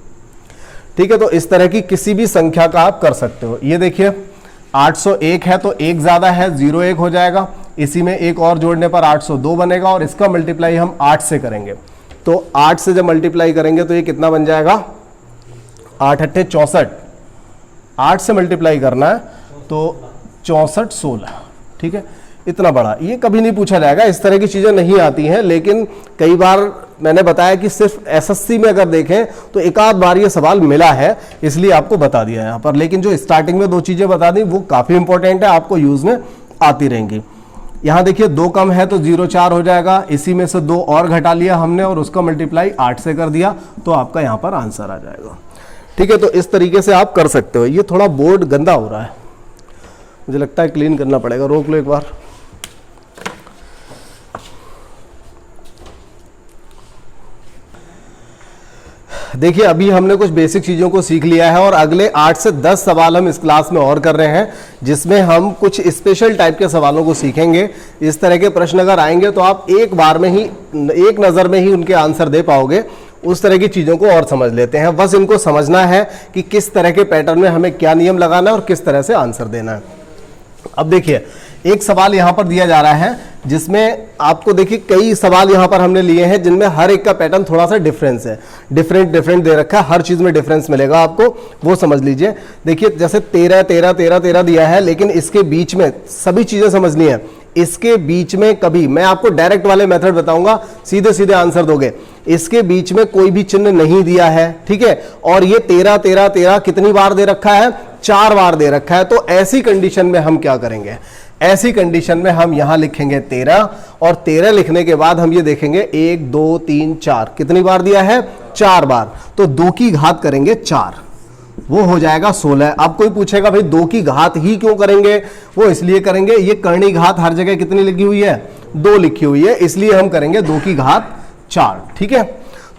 ठीक है। तो इस तरह की किसी भी संख्या का आप कर सकते हो। ये देखिए 801 है तो 1 ज़्यादा है, 01 हो जाएगा, इसी में 1 और जोड़ने पर 802 बनेगा, और इसका मल्टीप्लाई हम 8 से करेंगे। तो 8 से जब मल्टीप्लाई करेंगे तो ये कितना बन जाएगा, 8 अट्ठे 64, 8 से मल्टीप्लाई करना है तो 64 16, ठीक है। इतना बड़ा ये कभी नहीं पूछा जाएगा, इस तरह की चीज़ें नहीं आती हैं, लेकिन कई बार मैंने बताया कि सिर्फ एसएससी में अगर देखें तो एक आध बार ये सवाल मिला है, इसलिए आपको बता दिया यहाँ पर। लेकिन जो स्टार्टिंग में 2 चीज़ें बता दी वो काफ़ी इंपॉर्टेंट है, आपको यूज़ में आती रहेंगी। यहाँ देखिए 2 कम है तो 0,4 हो जाएगा, इसी में से 2 और घटा लिया हमने और उसका मल्टीप्लाई 8 से कर दिया, तो आपका यहाँ पर आंसर आ जाएगा, ठीक है। तो इस तरीके से आप कर सकते हो। ये थोड़ा बोर्ड गंदा हो रहा है, मुझे लगता है क्लीन करना पड़ेगा, रोक लो एक बार। देखिए अभी हमने कुछ बेसिक चीज़ों को सीख लिया है और अगले 8 से 10 सवाल हम इस क्लास में और कर रहे हैं, जिसमें हम कुछ स्पेशल टाइप के सवालों को सीखेंगे। इस तरह के प्रश्न अगर आएंगे तो आप एक बार में ही, एक नज़र में ही उनके आंसर दे पाओगे। उस तरह की चीज़ों को और समझ लेते हैं। बस इनको समझना है कि किस तरह के पैटर्न में हमें क्या नियम लगाना है और किस तरह से आंसर देना है। अब देखिए एक सवाल यहाँ पर दिया जा रहा है, जिसमें आपको देखिए कई सवाल यहाँ पर हमने लिए हैं, जिनमें हर एक का पैटर्न थोड़ा सा डिफरेंस है, डिफरेंट दे रखा है। हर चीज़ में डिफरेंस मिलेगा आपको, वो समझ लीजिए। देखिए जैसे 13 13 13 13 दिया है, लेकिन इसके बीच में सभी चीज़ें समझनी है। इसके बीच में कभी, मैं आपको डायरेक्ट वाले मेथड बताऊंगा, सीधे सीधे आंसर दोगे। इसके बीच में कोई भी चिन्ह नहीं दिया है, ठीक है। और ये 13 13 13 कितनी बार दे रखा है? 4 बार दे रखा है। तो ऐसी कंडीशन में हम क्या करेंगे? ऐसी कंडीशन में हम यहां लिखेंगे 13, और 13 लिखने के बाद हम ये देखेंगे 1 2 3 4 कितनी बार दिया है? 4 बार। तो 2 की घात करेंगे 4, वो हो जाएगा 16। अब कोई पूछेगा भाई 2 की घात ही क्यों करेंगे? वो इसलिए करेंगे, ये करनी घात हर जगह कितनी लिखी हुई है? 2 लिखी हुई है, इसलिए हम करेंगे 2 की घात 4, ठीक है।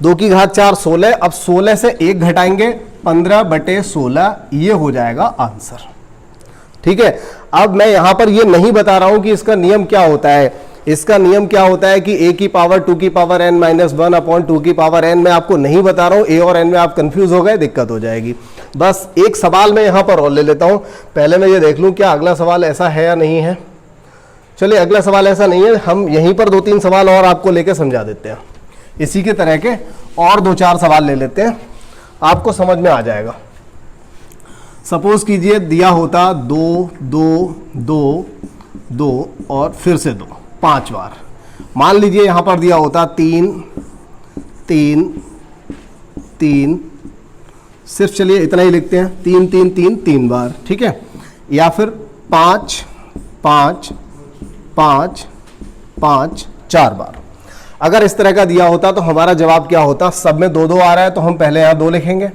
2 की घात 4 16। अब 16 से 1 घटाएंगे, 15/16, ये हो जाएगा आंसर, ठीक है। अब मैं यहां पर ये नहीं बता रहा हूं कि इसका नियम क्या होता है। इसका नियम क्या होता है कि a की पावर 2 की पावर n माइनस 1/2 की पावर n, मैं आपको नहीं बता रहा हूं। a और n में आप कंफ्यूज हो गए, दिक्कत हो जाएगी। बस एक सवाल मैं यहां पर और ले लेता हूं। पहले मैं ये देख लूं क्या अगला सवाल ऐसा है या नहीं है। चलिए अगला सवाल ऐसा नहीं है, हम यहीं पर 2-3 सवाल और आपको लेके समझा देते हैं। इसी के तरह के और 2-4 सवाल ले लेते हैं, आपको समझ में आ जाएगा। सपोज कीजिए दिया होता 2 2 2 2 और फिर से 2 5 बार। मान लीजिए यहां पर दिया होता 3 3 3, सिर्फ चलिए इतना ही लिखते हैं, 3 3 3 3 बार, ठीक है। या फिर 5 5 5 5 4 बार। अगर इस तरह का दिया होता तो हमारा जवाब क्या होता? सब में 2 2 आ रहा है तो हम पहले यहां 2 लिखेंगे।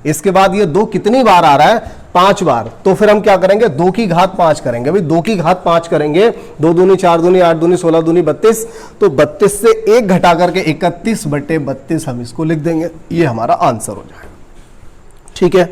इसके बाद ये 2 कितनी बार आ रहा है? 5 बार। तो फिर हम क्या करेंगे? 2 की घात 5 करेंगे। भाई 2 की घात 5 करेंगे, 2 दूनी 4 दूनी 8 दूनी 16 दूनी 32। तो 32 से 1 घटा करके 31/32 हम इसको लिख देंगे, ये हमारा आंसर हो जाएगा, ठीक है।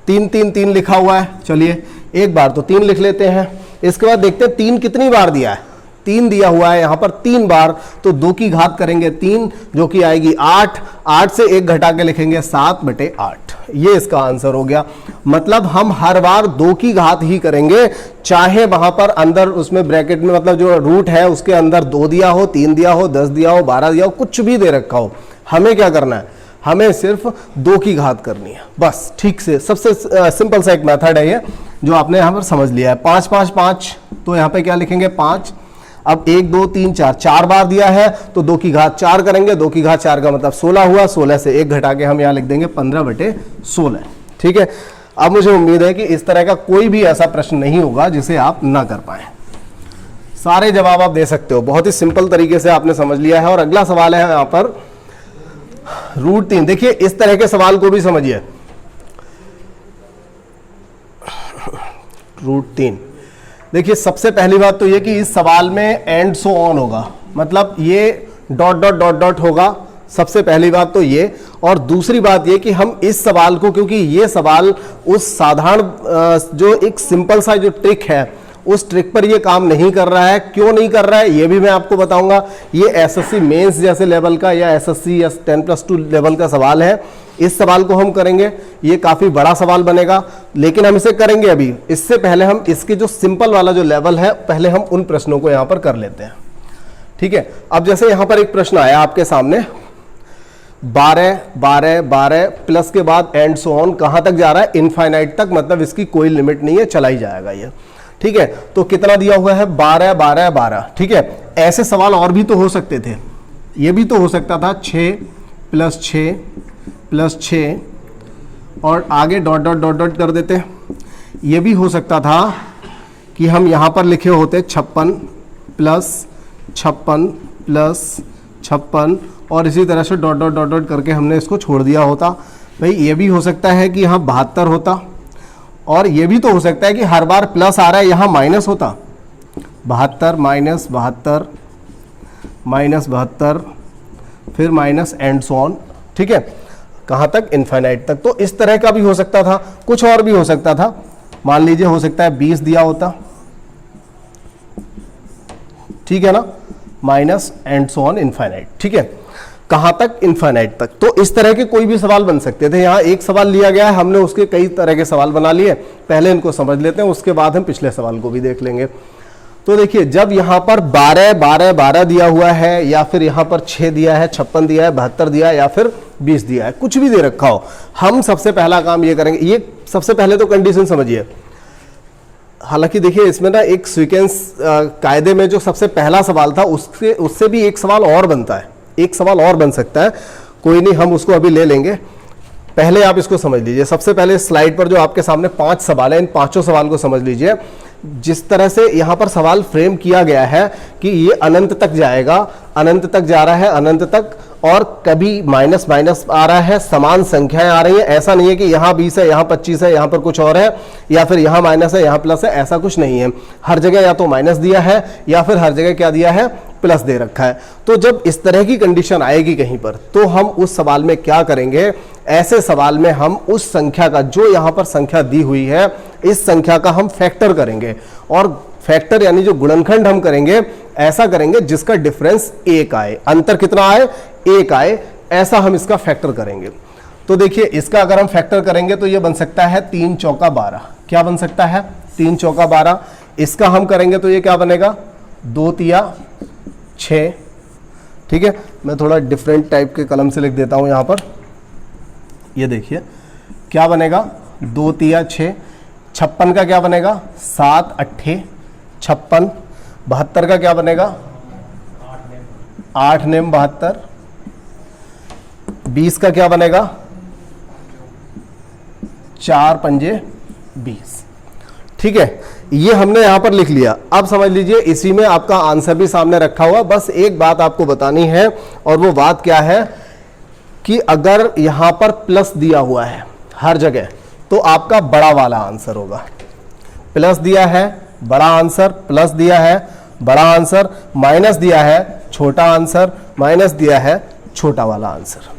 3 3 3 लिखा हुआ है, चलिए एक बार तो 3 लिख लेते हैं। इसके बाद देखते हैं 3 कितनी बार दिया है। 3 दिया हुआ है यहां पर 3 बार, तो 2 की घात करेंगे 3, जो कि आएगी 8। 8 से 1 घटा के लिखेंगे 7/8, ये इसका आंसर हो गया। मतलब हम हर बार 2 की घात ही करेंगे, चाहे वहां पर अंदर उसमें ब्रैकेट में, मतलब जो रूट है उसके अंदर 2 दिया हो, 3 दिया हो, 10 दिया हो, 12 दिया हो, कुछ भी दे रखा हो। हमें क्या करना है? हमें सिर्फ 2 की घात करनी है, बस। ठीक से सबसे सिंपल सा एक मेथड है ये, जो आपने यहां पर समझ लिया है। 5 5 5, तो यहां पे क्या लिखेंगे? 5। अब 1 2 3 4, 4 बार दिया है तो 2 की घात 4 करेंगे। 2 की घात 4 का मतलब 16 हुआ। 16 से 1 घटा के हम यहाँ लिख देंगे 15/16, ठीक है। अब मुझे उम्मीद है कि इस तरह का कोई भी ऐसा प्रश्न नहीं होगा जिसे आप ना कर पाए। सारे जवाब आप दे सकते हो, बहुत ही सिंपल तरीके से आपने समझ लिया है। और अगला सवाल है यहाँ पर √3। देखिए इस तरह के सवाल को भी समझिए। √3, देखिए सबसे पहली बात तो ये कि इस सवाल में एंड सो ऑन होगा, मतलब ये डॉट डॉट डॉट डॉट होगा, सबसे पहली बात तो ये। और दूसरी बात ये कि हम इस सवाल को, क्योंकि ये सवाल उस साधारण जो एक सिंपल सा जो ट्रिक है, उस ट्रिक पर ये काम नहीं कर रहा है। क्यों नहीं कर रहा है ये भी मैं आपको बताऊंगा। ये एसएससी मेंस जैसे लेवल का या एसएससी या 10+2 लेवल का सवाल है। इस सवाल को हम करेंगे, ये काफ़ी बड़ा सवाल बनेगा, लेकिन हम इसे करेंगे अभी। इससे पहले हम इसके जो सिंपल वाला जो लेवल है, पहले हम उन प्रश्नों को यहाँ पर कर लेते हैं, ठीक है। अब जैसे यहाँ पर एक प्रश्न आया आपके सामने, 12 12 12 प्लस के बाद एंड सो ऑन, कहाँ तक जा रहा है? इनफाइनाइट तक, मतलब इसकी कोई लिमिट नहीं है, चला ही जाएगा ये, ठीक है। तो कितना दिया हुआ है? 12 12 12, ठीक है। ऐसे सवाल और भी तो हो सकते थे, ये भी तो हो सकता था 6 + 6 + 6 और आगे डॉट डॉट डॉट डॉट कर देते। ये भी हो सकता था कि हम यहाँ पर लिखे होते 56 + 56 + 56 और इसी तरह से डॉट डॉट डॉट डॉट करके हमने इसको छोड़ दिया होता। भाई ये भी हो सकता है कि यहाँ 72 होता, और ये भी तो हो सकता है कि हर बार प्लस आ रहा है, यहाँ माइनस होता। 72 - 72 - 72 फिर माइनस एंड सो ऑन, ठीक है। कहां तक, इनफाइनाइट तक। तो इस तरह का भी हो सकता था, कुछ और भी हो सकता था। मान लीजिए हो सकता है 20 दिया होता, ठीक है ना, minus and so on infinite, ठीक है, कहां तक, इनफाइनाइट तक। तो इस तरह के कोई भी सवाल बन सकते थे। यहां एक सवाल लिया गया है, हमने उसके कई तरह के सवाल बना लिए। पहले इनको समझ लेते हैं, उसके बाद हम पिछले सवाल को भी देख लेंगे। तो देखिए, जब यहां पर 12 12 12 दिया हुआ है, या फिर यहां पर 6 दिया है, 56 दिया है, 72 दिया है, या फिर 20 दिया है, कुछ भी दे रखा हो, हम सबसे पहला काम ये करेंगे, ये सबसे पहले तो कंडीशन समझिए। हालांकि देखिए, इसमें ना एक सीक्वेंस कायदे में जो सबसे पहला सवाल था, उससे भी एक सवाल और बनता है, एक सवाल और बन सकता है, कोई नहीं, हम उसको अभी ले लेंगे। पहले आप इसको समझ लीजिए। सबसे पहले स्लाइड पर जो आपके सामने 5 सवाल है, इन 5 सवाल को समझ लीजिए। जिस तरह से यहां पर सवाल फ्रेम किया गया है कि ये अनंत तक जाएगा, अनंत तक जा रहा है, अनंत तक, और कभी माइनस माइनस आ रहा है, समान संख्याएं आ रही हैं। ऐसा नहीं है कि यहां 20 है, यहां 25 है, यहां पर कुछ और है, या फिर यहां माइनस है, यहां प्लस है, ऐसा कुछ नहीं है। हर जगह या तो माइनस दिया है, या फिर हर जगह क्या दिया है, प्लस दे रखा है। तो जब इस तरह की कंडीशन आएगी कहीं पर, तो हम उस सवाल में क्या करेंगे, ऐसे सवाल में हम उस संख्या का, जो यहां पर संख्या दी हुई है, इस संख्या का हम फैक्टर करेंगे। और फैक्टर यानी जो गुणनखंड हम करेंगे, ऐसा करेंगे जिसका डिफरेंस 1 आए, अंतर कितना आए, 1 आए, ऐसा हम इसका फैक्टर करेंगे। तो देखिए, इसका अगर हम फैक्टर करेंगे तो ये बन सकता है 3 चौका 12। क्या बन सकता है, 3 चौका 12। इसका हम करेंगे तो ये क्या बनेगा, 2 तिया 6, ठीक है। मैं थोड़ा डिफरेंट टाइप के कलम से लिख देता हूं यहां पर। ये देखिए क्या बनेगा, 2 तिया 6, 56 का क्या बनेगा, 7 8 56, 72 का क्या बनेगा, 8 नेम 72, 20 का क्या बनेगा, 4 पंजे 20, ठीक है। ये हमने यहां पर लिख लिया। अब समझ लीजिए, इसी में आपका आंसर भी सामने रखा हुआ। बस एक बात आपको बतानी है, और वो बात क्या है कि अगर यहां पर प्लस दिया हुआ है हर जगह, तो आपका बड़ा वाला आंसर होगा। प्लस दिया है बड़ा आंसर, प्लस दिया है बड़ा आंसर, माइनस दिया है छोटा आंसर, माइनस दिया है छोटा वाला आंसर।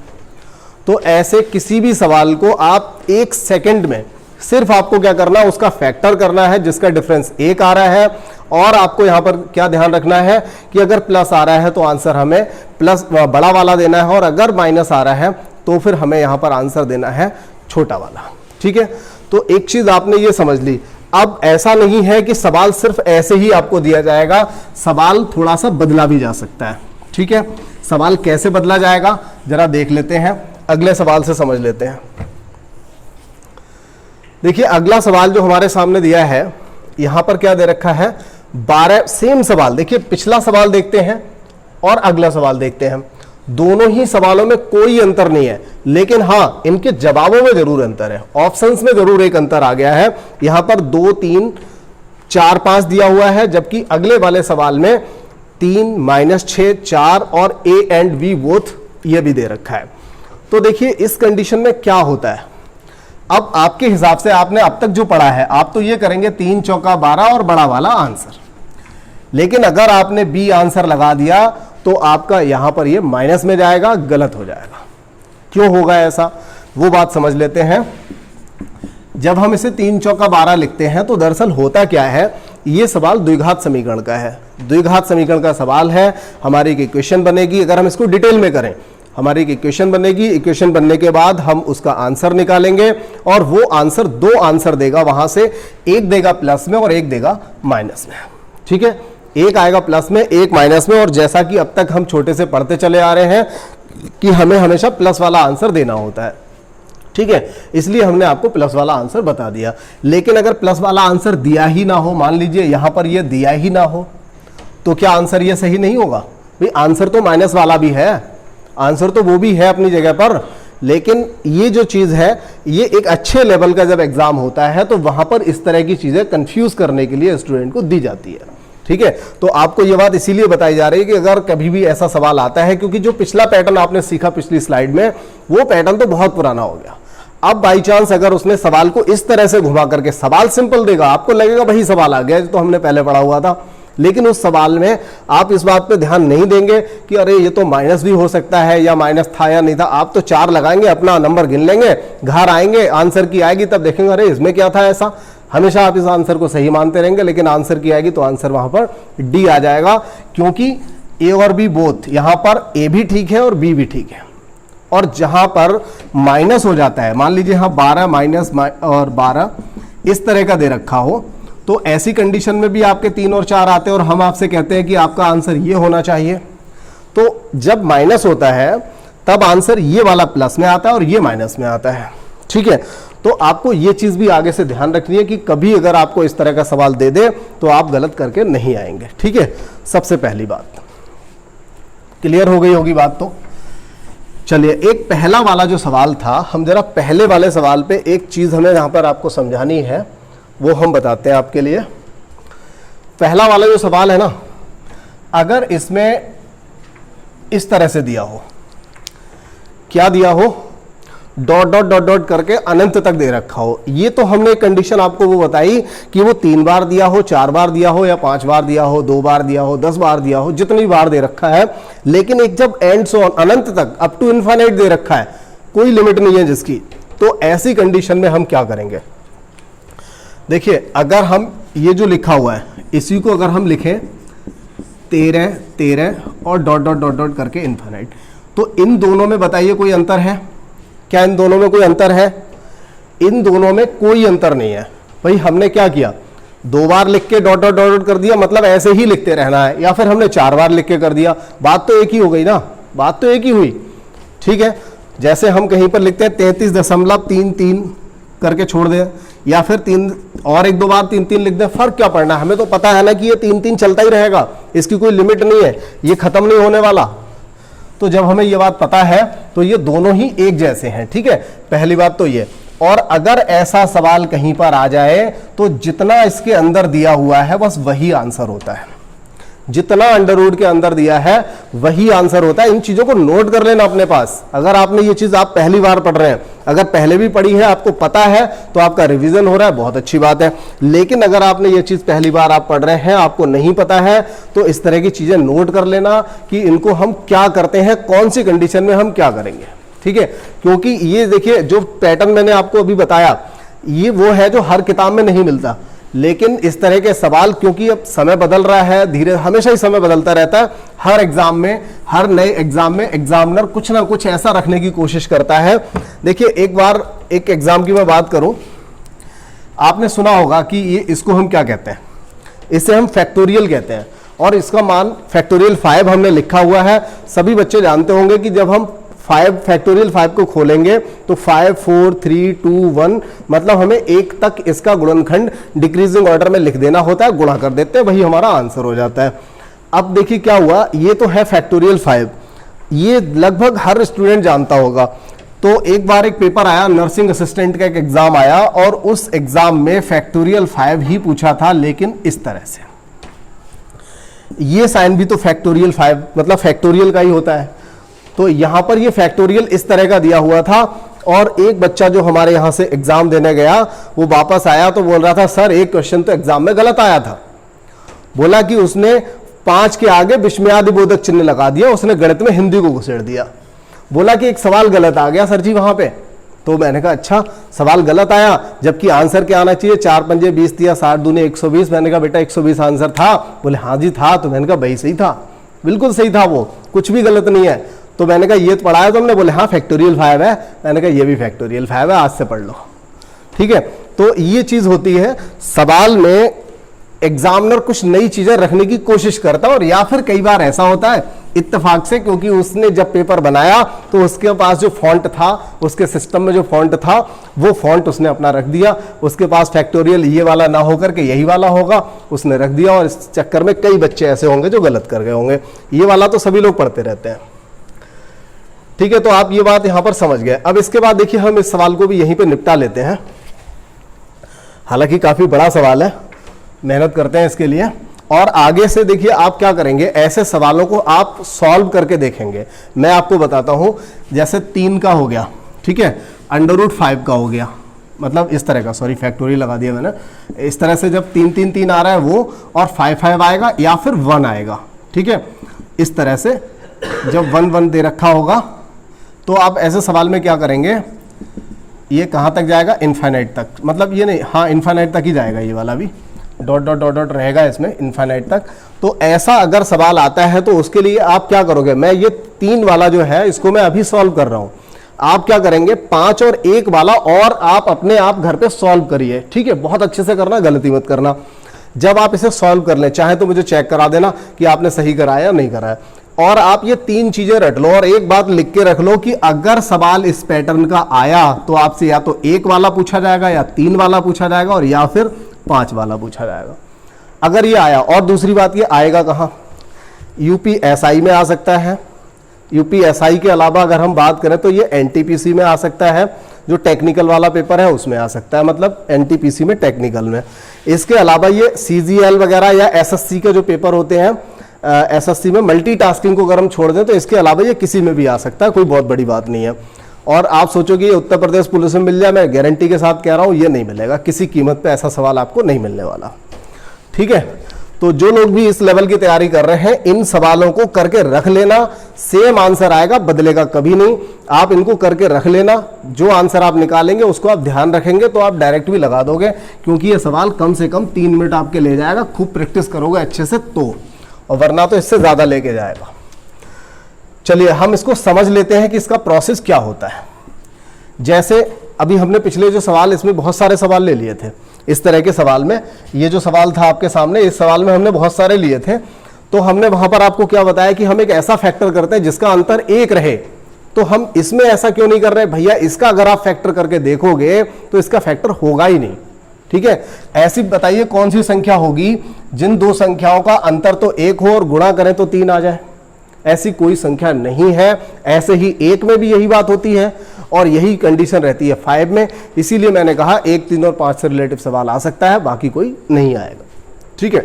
तो ऐसे किसी भी सवाल को आप 1 सेकंड में, सिर्फ आपको क्या करना है, उसका फैक्टर करना है जिसका डिफरेंस 1 आ रहा है। और आपको यहां पर क्या ध्यान रखना है कि अगर प्लस आ रहा है तो आंसर हमें प्लस बड़ा वाला देना है, और अगर माइनस आ रहा है तो फिर हमें यहां पर आंसर देना है छोटा वाला, ठीक है। तो एक चीज आपने ये समझ ली। अब ऐसा नहीं है कि सवाल सिर्फ ऐसे ही आपको दिया जाएगा, सवाल थोड़ा सा बदला भी जा सकता है, ठीक है। सवाल कैसे बदला जाएगा जरा देख लेते हैं, अगले सवाल से समझ लेते हैं। देखिए, अगला सवाल जो हमारे सामने दिया है, यहां पर क्या दे रखा है, 12। सेम सवाल, देखिए पिछला सवाल देखते हैं और अगला सवाल देखते हैं। दोनों ही सवालों में कोई अंतर नहीं है, लेकिन हां, इनके जवाबों में जरूर अंतर है। ऑप्शंस में जरूर एक अंतर आ गया है। यहां पर 2 3 4 5 दिया हुआ है, जबकि अगले वाले सवाल में 3 -6 4 और ए एंड बी बोथ ये भी दे रखा है। तो देखिए, इस कंडीशन में क्या होता है। अब आपके हिसाब से आपने अब तक जो पढ़ा है, आप तो ये करेंगे 3 चौका 12 और बड़ा वाला आंसर। लेकिन अगर आपने बी आंसर लगा दिया तो आपका यहां पर ये माइनस में जाएगा, गलत हो जाएगा। क्यों होगा ऐसा, वो बात समझ लेते हैं। जब हम इसे 3 चौका 12 लिखते हैं तो दरअसल होता क्या है, ये सवाल द्विघात समीकरण का है। द्विघात समीकरण का सवाल है, हमारी एक इक्वेशन बनेगी। अगर हम इसको डिटेल में करें, हमारी एक इक्वेशन बनेगी। इक्वेशन बनने के बाद हम उसका आंसर निकालेंगे, और वो आंसर 2 आंसर देगा। वहां से एक देगा प्लस में और एक देगा माइनस में, ठीक है। एक आएगा प्लस में, एक माइनस में। और जैसा कि अब तक हम छोटे से पढ़ते चले आ रहे हैं कि हमें हमेशा प्लस वाला आंसर देना होता है, ठीक है, इसलिए हमने आपको प्लस वाला आंसर बता दिया। लेकिन अगर प्लस वाला आंसर दिया ही ना हो, मान लीजिए यहां पर ये दिया ही ना हो, तो क्या आंसर ये सही नहीं होगा? भाई आंसर तो माइनस वाला भी है, आंसर तो वो भी है अपनी जगह पर। लेकिन ये जो चीज है, ये एक अच्छे लेवल का जब एग्जाम होता है तो वहां पर इस तरह की चीजें कंफ्यूज करने के लिए स्टूडेंट को दी जाती है, ठीक है। तो आपको ये बात इसीलिए बताई जा रही है कि अगर कभी भी ऐसा सवाल आता है, क्योंकि जो पिछला पैटर्न आपने सीखा पिछली स्लाइड में, वो पैटर्न तो बहुत पुराना हो गया। अब बाई चांस अगर उसने सवाल को इस तरह से घुमा करके, सवाल सिंपल देगा, आपको लगेगा वही सवाल आ गया तो हमने पहले पढ़ा हुआ था, लेकिन उस सवाल में आप इस बात पे ध्यान नहीं देंगे कि अरे ये तो माइनस भी हो सकता है, या माइनस था या नहीं था। आप तो 4 लगाएंगे, अपना नंबर गिन लेंगे, घर आएंगे, आंसर की आएगी तब देखेंगे अरे इसमें क्या था ऐसा। हमेशा आप इस आंसर को सही मानते रहेंगे, लेकिन आंसर की आएगी तो आंसर वहां पर डी आ जाएगा, क्योंकि ए और बी बोथ, यहां पर ए भी ठीक है और बी भी ठीक है। और जहां पर माइनस हो जाता है, मान लीजिए यहां 12 माइनस और 12 इस तरह का दे रखा हो, तो ऐसी कंडीशन में भी आपके 3 और 4 आते हैं और हम आपसे कहते हैं कि आपका आंसर ये होना चाहिए। तो जब माइनस होता है तब आंसर ये वाला प्लस में आता है और ये माइनस में आता है, ठीक है। तो आपको ये चीज भी आगे से ध्यान रखनी है कि कभी अगर आपको इस तरह का सवाल दे दे तो आप गलत करके नहीं आएंगे, ठीक है। सबसे पहली बात क्लियर हो गई होगी बात। तो चलिए, एक पहला वाला जो सवाल था, हम जरा पहले वाले सवाल पे एक चीज हमें यहां पर आपको समझानी है, वो हम बताते हैं आपके लिए। पहला वाला जो सवाल है ना, अगर इसमें इस तरह से दिया हो, क्या दिया हो, डॉट डॉट डॉट डॉट करके अनंत तक दे रखा हो, ये तो हमने कंडीशन आपको वो बताई कि वो 3 बार दिया हो, 4 बार दिया हो, या 5 बार दिया हो, 2 बार दिया हो, 10 बार दिया हो, जितनी बार दे रखा है। लेकिन एक जब एंड सो अनंत तक, अप टू इनफाइनाइट दे रखा है, कोई लिमिट नहीं है जिसकी, तो ऐसी कंडीशन में हम क्या करेंगे। देखिए, अगर हम ये जो लिखा हुआ है इसी को अगर हम लिखें 13 13 और डॉट डॉट डॉट डॉट करके इनफाइनाइट, तो इन दोनों में बताइए कोई अंतर है क्या? इन दोनों में कोई अंतर है? इन दोनों में कोई अंतर नहीं है। भाई हमने क्या किया, 2 बार लिख के डॉट डॉट डॉट कर दिया, मतलब ऐसे ही लिखते रहना है, या फिर हमने 4 बार लिख के कर दिया, बात तो एक ही हो गई ना, बात तो एक ही हुई, ठीक है। जैसे हम कहीं पर लिखते हैं 33.33 करके छोड़ दें, या फिर 3 और 1-2 बार 3-3 लिख दें, फर्क क्या पड़ना है, हमें तो पता है ना कि ये 3-3 चलता ही रहेगा, इसकी कोई लिमिट नहीं है, ये खत्म नहीं होने वाला। तो जब हमें ये बात पता है तो ये दोनों ही एक जैसे हैं, ठीक है, पहली बात तो ये। और अगर ऐसा सवाल कहीं पर आ जाए तो जितना इसके अंदर दिया हुआ है बस वही आंसर होता है, जितना अंडर रूट के अंदर दिया है वही आंसर होता है। इन चीजों को नोट कर लेना अपने पास। अगर आपने ये चीज आप पहली बार पढ़ रहे हैं, अगर पहले भी पढ़ी है, आपको पता है, तो आपका रिवीजन हो रहा है, बहुत अच्छी बात है। लेकिन अगर आपने ये चीज पहली बार आप पढ़ रहे हैं, आपको नहीं पता है, तो इस तरह की चीजें नोट कर लेना कि इनको हम क्या करते हैं, कौन सी कंडीशन में हम क्या करेंगे, ठीक है। क्योंकि ये देखिए, जो पैटर्न मैंने आपको अभी बताया, ये वो है जो हर किताब में नहीं मिलता। लेकिन इस तरह के सवाल, क्योंकि अब समय बदल रहा है, धीरे हमेशा ही समय बदलता रहता है, हर एग्जाम में, हर नए एग्जाम में एग्जामिनर कुछ ना कुछ ऐसा रखने की कोशिश करता है। देखिए, एक बार एक एग्जाम की मैं बात करूं, आपने सुना होगा कि ये इसको हम क्या कहते हैं, इसे हम फैक्टोरियल कहते हैं, और इसका मान फैक्टोरियल 5 हमने लिखा हुआ है। सभी बच्चे जानते होंगे कि जब हम 5 फैक्टोरियल 5 को खोलेंगे तो 5 4 3 2 1, मतलब हमें 1 तक इसका गुणनखंड डिक्रीजिंग ऑर्डर में लिख देना होता है, गुणा कर देते हैं, वही हमारा आंसर हो जाता है। अब देखिए क्या हुआ, ये तो है फैक्टोरियल 5, ये लगभग हर स्टूडेंट जानता होगा। तो एक बार एक पेपर आया, नर्सिंग असिस्टेंट का एक एग्जाम आया, और उस एग्जाम में फैक्टोरियल 5 ही पूछा था, लेकिन इस तरह से। ये साइन भी तो फैक्टोरियल 5 मतलब फैक्टोरियल का ही होता है। तो यहां पर ये फैक्टोरियल इस तरह का दिया हुआ था, और एक बच्चा जो हमारे यहां से एग्जाम देने गया, वो वापस आया तो बोल रहा था, सर एक क्वेश्चन तो एग्जाम में गलत आया था। बोला कि उसने 5 के आगे विस्मयादिबोधक चिन्ह लगा दिया, उसने गणित में हिंदी को घुसेड़ दिया। बोला कि एक सवाल गलत आ गया सर जी वहां पे। तो मैंने कहा अच्छा, सवाल गलत आया, जबकि आंसर क्या आना चाहिए, 4 पंजे 20 दिया, 60 दूनी 120। मैंने कहा बेटा 120 आंसर था। बोले हाँ जी था। तो मैंने कहा भाई सही था, बिल्कुल सही था, वो कुछ भी गलत नहीं है। तो मैंने कहा ये तो पढ़ा है तुमने? बोले हाँ फैक्टोरियल 5 है। मैंने कहा ये भी फैक्टोरियल 5 है, आज से पढ़ लो, ठीक है। तो ये चीज होती है, सवाल में एग्जामिनर कुछ नई चीजें रखने की कोशिश करता है, और या फिर कई बार ऐसा होता है इत्तेफाक से, क्योंकि उसने जब पेपर बनाया तो उसके पास जो फॉन्ट था, उसके सिस्टम में जो फॉन्ट था, वो फॉन्ट उसने अपना रख दिया। उसके पास फैक्टोरियल ये वाला ना होकर के यही वाला होगा, उसने रख दिया, और इस चक्कर में कई बच्चे ऐसे होंगे जो गलत कर गए होंगे। ये वाला तो सभी लोग पढ़ते रहते हैं, ठीक है। तो आप ये बात यहां पर समझ गए। अब इसके बाद देखिए, हम इस सवाल को भी यहीं पे निपटा लेते हैं। हालांकि काफी बड़ा सवाल है, मेहनत करते हैं इसके लिए। और आगे से देखिए आप क्या करेंगे, ऐसे सवालों को आप सॉल्व करके देखेंगे। मैं आपको बताता हूं, जैसे 3 का हो गया, ठीक है, अंडर रूट 5 का हो गया, मतलब इस तरह का, सॉरी फैक्टोरियल लगा दिया मैंने, इस तरह से जब 3 3 3 आ रहा है वो, और 5 5 आएगा या फिर 1 आएगा, ठीक है। इस तरह से जब 1 1 दे रखा होगा तो आप ऐसे सवाल में क्या करेंगे, ये कहाँ तक जाएगा, इन्फाइनाइट तक, मतलब ये नहीं, हाँ इन्फाइनाइट तक ही जाएगा, ये वाला भी डॉट डॉट डॉट डॉट रहेगा इसमें इन्फाइनाइट तक। तो ऐसा अगर सवाल आता है तो उसके लिए आप क्या करोगे, मैं ये 3 वाला जो है इसको मैं अभी सॉल्व कर रहा हूं, आप क्या करेंगे 5 और 1 वाला और आप अपने आप घर पे सॉल्व करिए, ठीक है। बहुत अच्छे से करना, गलती मत करना। जब आप इसे सॉल्व कर लें, चाहे तो मुझे चेक करा देना कि आपने सही कराया या नहीं कराया, और आप ये 3 चीजें रट लो और एक बात लिख के रख लो कि अगर सवाल इस पैटर्न का आया तो आपसे या तो 1 वाला पूछा जाएगा या 3 वाला पूछा जाएगा और या फिर 5 वाला पूछा जाएगा, अगर ये आया। और दूसरी बात, ये आएगा कहाँ, यूपीएसआई में आ सकता है, यूपीएसआई के अलावा अगर हम बात करें तो ये एनटीपीसी में आ सकता है, जो टेक्निकल वाला पेपर है उसमें आ सकता है, मतलब एनटीपीसी में टेक्निकल में। इसके अलावा ये सीजीएल वगैरह या एसएससी के जो पेपर होते हैं, एसएससी में मल्टीटास्किंग को अगर हम छोड़ दें तो इसके अलावा ये किसी में भी आ सकता है, कोई बहुत बड़ी बात नहीं है। और आप सोचोगे ये उत्तर प्रदेश पुलिस में मिल जाए, मैं गारंटी के साथ कह रहा हूँ ये नहीं मिलेगा, किसी कीमत पे ऐसा सवाल आपको नहीं मिलने वाला, ठीक है। तो जो लोग भी इस लेवल की तैयारी कर रहे हैं, इन सवालों को करके रख लेना, सेम आंसर आएगा, बदलेगा कभी नहीं। आप इनको करके रख लेना, जो आंसर आप निकालेंगे उसको आप ध्यान रखेंगे तो आप डायरेक्ट भी लगा दोगे, क्योंकि ये सवाल कम से कम 3 मिनट आपके ले जाएगा, खूब प्रैक्टिस करोगे अच्छे से तो, और वरना तो इससे ज्यादा लेके जाएगा। चलिए हम इसको समझ लेते हैं कि इसका प्रोसेस क्या होता है। जैसे अभी हमने पिछले जो सवाल, इसमें बहुत सारे सवाल ले लिए थे इस तरह के सवाल में, ये जो सवाल था आपके सामने, इस सवाल में हमने बहुत सारे लिए थे। तो हमने वहां पर आपको क्या बताया कि हम एक ऐसा फैक्टर करते हैं जिसका अंतर 1 रहे, तो हम इसमें ऐसा क्यों नहीं कर रहे भैया, इसका अगर आप फैक्टर करके देखोगे तो इसका फैक्टर होगा ही नहीं, ठीक है। ऐसी बताइए कौन सी संख्या होगी जिन 2 संख्याओं का अंतर तो 1 हो और गुणा करें तो 3 आ जाए, ऐसी कोई संख्या नहीं है। ऐसे ही 1 में भी यही बात होती है और यही कंडीशन रहती है 5 में, इसीलिए मैंने कहा 1, 3 और 5 से रिलेटिव सवाल आ सकता है, बाकी कोई नहीं आएगा, ठीक है।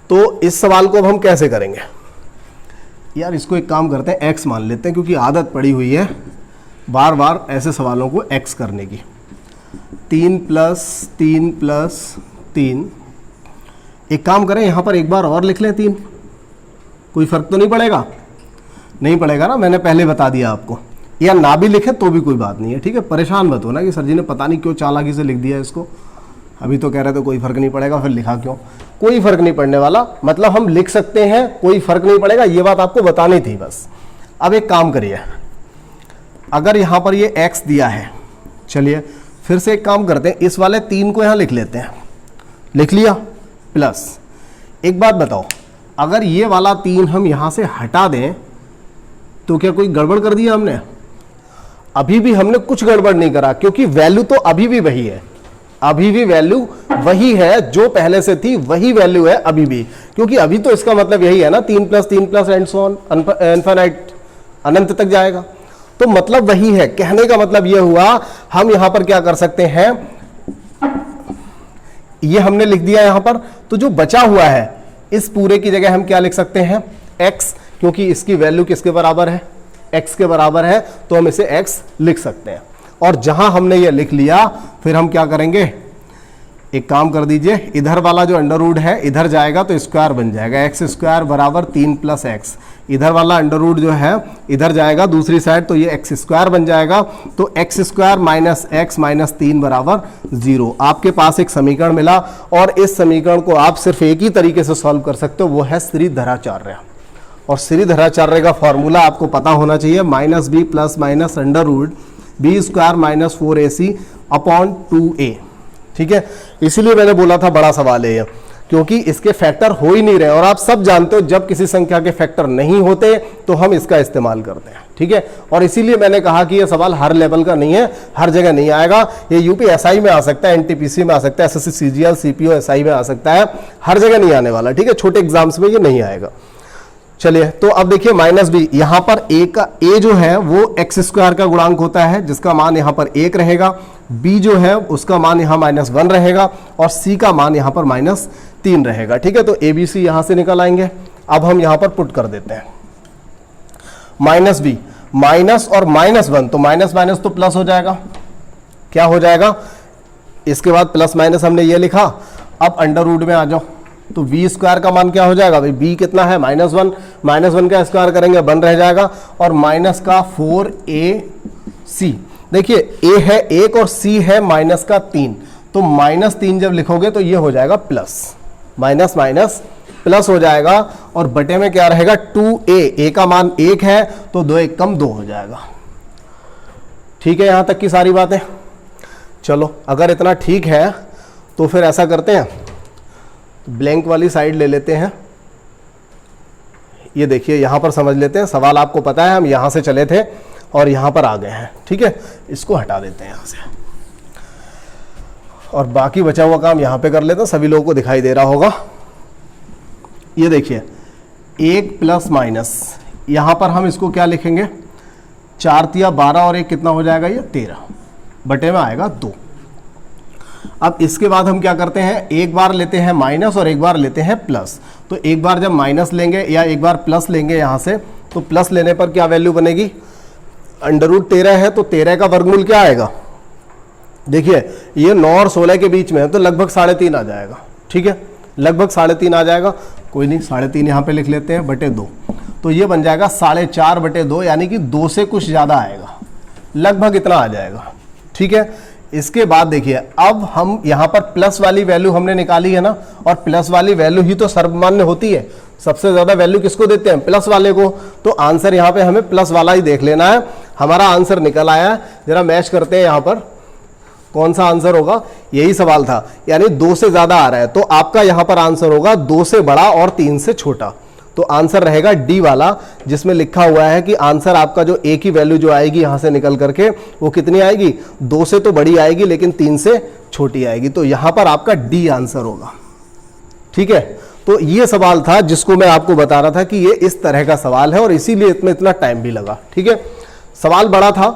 तो इस सवाल को अब हम कैसे करेंगे यार, इसको एक काम करते हैं, x मान लेते हैं, क्योंकि आदत पड़ी हुई है बार बार ऐसे सवालों को x करने की। 3 + 3 + 3, एक काम करें यहां पर एक बार और लिख लें 3, कोई फर्क तो नहीं पड़ेगा, नहीं पड़ेगा ना, मैंने पहले बता दिया आपको। या ना भी लिखे तो भी कोई बात नहीं है, ठीक है। परेशान मत होना कि सर जी ने पता नहीं क्यों चालाकी से लिख दिया इसको, अभी तो कह रहे थे कोई फर्क नहीं पड़ेगा, फिर लिखा क्यों, कोई फर्क नहीं पड़ने वाला, मतलब हम लिख सकते हैं, कोई फर्क नहीं पड़ेगा, ये बात आपको बतानी थी बस। अब एक काम करिए, अगर यहां पर ये x दिया है, चलिए फिर से एक काम करते हैं, इस वाले 3 को यहां लिख लेते हैं, लिख लिया, प्लस एक बात बताओ, अगर ये वाला 3 हम यहां से हटा दें तो क्या कोई गड़बड़ कर दिया हमने? अभी भी हमने कुछ गड़बड़ नहीं करा, क्योंकि वैल्यू तो अभी भी वही है, अभी भी वैल्यू वही है जो पहले से थी, वही वैल्यू है अभी भी, क्योंकि अभी तो इसका मतलब यही है ना, 3 + 3 + एंड सो ऑन, इनफिनिट, अनंत तक जाएगा, तो मतलब वही है। कहने का मतलब यह हुआ, हम यहां पर क्या कर सकते हैं, ये हमने लिख दिया यहां पर, तो जो बचा हुआ है इस पूरे की जगह हम क्या लिख सकते हैं, x, क्योंकि इसकी वैल्यू किसके बराबर है, x के बराबर है, तो हम इसे x लिख सकते हैं। और जहां हमने ये लिख लिया, फिर हम क्या करेंगे, एक काम कर दीजिए, इधर वाला जो अंडर रूट है इधर जाएगा तो स्क्वायर बन जाएगा, x² = 3 + x, इधर वाला अंडर रूट जो है इधर जाएगा दूसरी साइड, तो ये x² बन जाएगा, तो x² - x - 3 = 0। आपके पास एक समीकरण मिला, और इस समीकरण को आप सिर्फ एक ही तरीके से सॉल्व कर सकते हो, वो है श्रीधराचार्य। और श्रीधराचार्य का फॉर्मूला आपको पता होना चाहिए, -b ± (b² - 4ac/2a), ठीक है। इसीलिए मैंने बोला था बड़ा सवाल है ये, क्योंकि इसके फैक्टर हो ही नहीं रहे, और आप सब जानते हो जब किसी संख्या के फैक्टर नहीं होते तो हम इसका इस्तेमाल करते हैं, ठीक है। और इसीलिए मैंने कहा कि ये सवाल हर लेवल का नहीं है, हर जगह नहीं आएगा, ये यूपीएसआई में आ सकता है, एनटीपीसी में आ सकता है, एसएससी सीजीएल सीपीओ एसआई में आ सकता है, हर जगह नहीं आने वाला, ठीक है, छोटे एग्जाम्स में ये नहीं आएगा। चलिए, तो अब देखिए -b, यहां पर a का a जो है वो x² का गुणांक होता है, जिसका मान यहां पर 1 रहेगा, b जो है उसका मान यहां -1 रहेगा, और c का मान यहां पर -3 रहेगा, ठीक है। तो abc यहां से निकल आएंगे। अब हम यहां पर पुट कर देते हैं -b, माइनस और -1, तो माइनस माइनस तो प्लस हो जाएगा, क्या हो जाएगा, इसके बाद प्लस माइनस हमने ये लिखा, अब अंडर रूट में आ जाओ, तो v स्क्वायर का मान क्या हो जाएगा भाई, b कितना है -1, -1 का स्क्वायर करेंगे 1 रह जाएगा, और माइनस का 4ac, देखिए a है 1 और c है माइनस का 3, तो -3 जब लिखोगे तो ये हो जाएगा प्लस, माइनस माइनस प्लस हो जाएगा, और बटे में क्या रहेगा 2a, a का मान 1 है तो 2 1 कम 2 हो जाएगा। ठीक है, यहां तक की सारी बातें। चलो अगर इतना ठीक है तो फिर ऐसा करते हैं, ब्लैंक वाली साइड ले लेते हैं, ये देखिए यहां पर समझ लेते हैं, सवाल आपको पता है हम यहां से चले थे और यहां पर आ गए हैं। ठीक है, इसको हटा देते हैं यहां से, और बाकी बचा हुआ काम यहां पे कर लेते हैं, सभी लोगों को दिखाई दे रहा होगा। ये देखिए 1 प्लस माइनस, यहां पर हम इसको क्या लिखेंगे, 4 तिया 12 और 1 कितना हो जाएगा, ये 13, बटे में आएगा 2। अब इसके बाद हम क्या करते हैं, एक बार लेते हैं माइनस और एक बार लेते हैं प्लस, तो एक बार जब माइनस लेंगे या एक बार प्लस लेंगे यहां से, तो प्लस लेने पर क्या वैल्यू बनेगी, अंडर रूट 13 है तो 13 का वर्गमूल क्या आएगा, देखिए ये 9 और 16 के बीच में है तो लगभग 3.5 आ जाएगा। ठीक है, लगभग 3.5 आ जाएगा, कोई नहीं 3.5 यहाँ पे लिख लेते हैं, बटे 2, तो ये बन जाएगा 4.5 बटे 2, यानी कि 2 से कुछ ज़्यादा आएगा, लगभग इतना आ जाएगा। ठीक है, इसके बाद देखिए अब हम यहाँ पर प्लस वाली वैल्यू हमने निकाली है ना, और प्लस वाली वैल्यू ही तो सर्वमान्य होती है, सबसे ज़्यादा वैल्यू किसको देते हैं, प्लस वाले को, तो आंसर यहाँ पे हमें प्लस वाला ही देख लेना है। हमारा आंसर निकल आया, जरा मैच करते हैं यहाँ पर कौन सा आंसर होगा, यही सवाल था, यानी 2 से ज़्यादा आ रहा है, तो आपका यहाँ पर आंसर होगा 2 से बड़ा और 3 से छोटा, तो आंसर रहेगा डी वाला, जिसमें लिखा हुआ है कि आंसर आपका जो ए की वैल्यू जो आएगी यहां से निकल करके वो कितनी आएगी, 2 से तो बड़ी आएगी लेकिन 3 से छोटी आएगी, तो यहां पर आपका डी आंसर होगा। ठीक है, तो ये सवाल था जिसको मैं आपको बता रहा था कि ये इस तरह का सवाल है और इसीलिए इसमें इतना टाइम भी लगा। ठीक है, सवाल बड़ा था,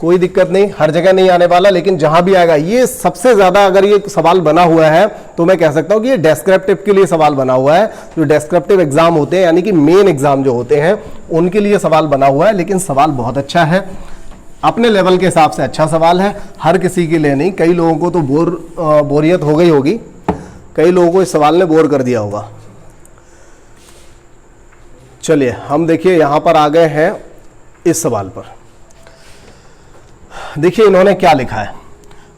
कोई दिक्कत नहीं, हर जगह नहीं आने वाला, लेकिन जहां भी आएगा ये सबसे ज्यादा, अगर ये सवाल बना हुआ है तो मैं कह सकता हूं कि ये डेस्क्रिप्टिव के लिए सवाल बना हुआ है, जो डेस्क्रिप्टिव एग्जाम होते हैं यानी कि मेन एग्जाम जो होते हैं उनके लिए सवाल बना हुआ है। लेकिन सवाल बहुत अच्छा है, अपने लेवल के हिसाब से अच्छा सवाल है, हर किसी के लिए नहीं, कई लोगों को तो बोरियत हो गई होगी, कई लोगों को इस सवाल ने बोर कर दिया होगा। चलिए हम देखिए यहां पर आ गए हैं इस सवाल पर, देखिए इन्होंने क्या लिखा है।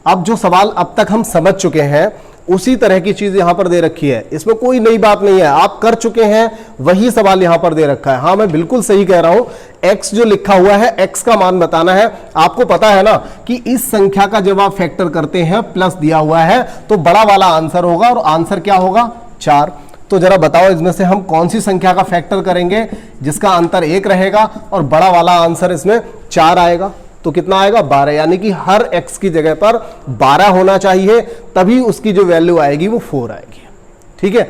अब जो सवाल अब तक हम समझ चुके हैं उसी तरह की चीज यहां पर दे रखी है, इसमें कोई नई बात नहीं है, आप कर चुके हैं वही सवाल यहां पर दे रखा है। हाँ मैं बिल्कुल सही कह रहा हूं, x जो लिखा हुआ है x का मान बताना है। आपको पता है ना कि इस संख्या का जब आप फैक्टर करते हैं, प्लस दिया हुआ है तो बड़ा वाला आंसर होगा, और आंसर क्या होगा 4। तो जरा बताओ इसमें से हम कौन सी संख्या का फैक्टर करेंगे जिसका अंतर 1 रहेगा और बड़ा वाला आंसर इसमें 4 आएगा, तो कितना आएगा 12, यानी कि हर x की जगह पर 12 होना चाहिए, तभी उसकी जो वैल्यू आएगी वो 4 आएगी। ठीक है,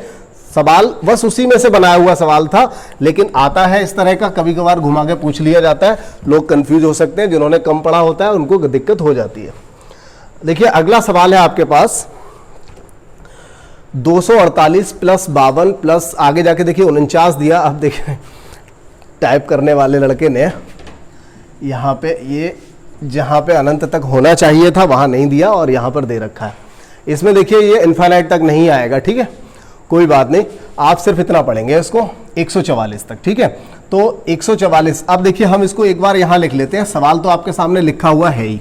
सवाल बस उसी में से बनाया हुआ सवाल था, लेकिन आता है इस तरह का, कभी कभार घुमा के पूछ लिया जाता है, लोग कंफ्यूज हो सकते हैं, जिन्होंने कम पढ़ा होता है उनको दिक्कत हो जाती है। देखिए अगला सवाल है आपके पास 248 प्लस 52 प्लस आगे जाके देखिए 49 दिया। अब देखिए टाइप करने वाले लड़के ने यहाँ पे ये जहाँ पे अनंत तक होना चाहिए था वहाँ नहीं दिया और यहाँ पर दे रखा है। इसमें देखिए ये इनफाइनाइट तक नहीं आएगा। ठीक है, कोई बात नहीं, आप सिर्फ इतना पढ़ेंगे इसको 144 तक। ठीक है, तो 144। अब देखिए हम इसको एक बार यहाँ लिख लेते हैं, सवाल तो आपके सामने लिखा हुआ है ही,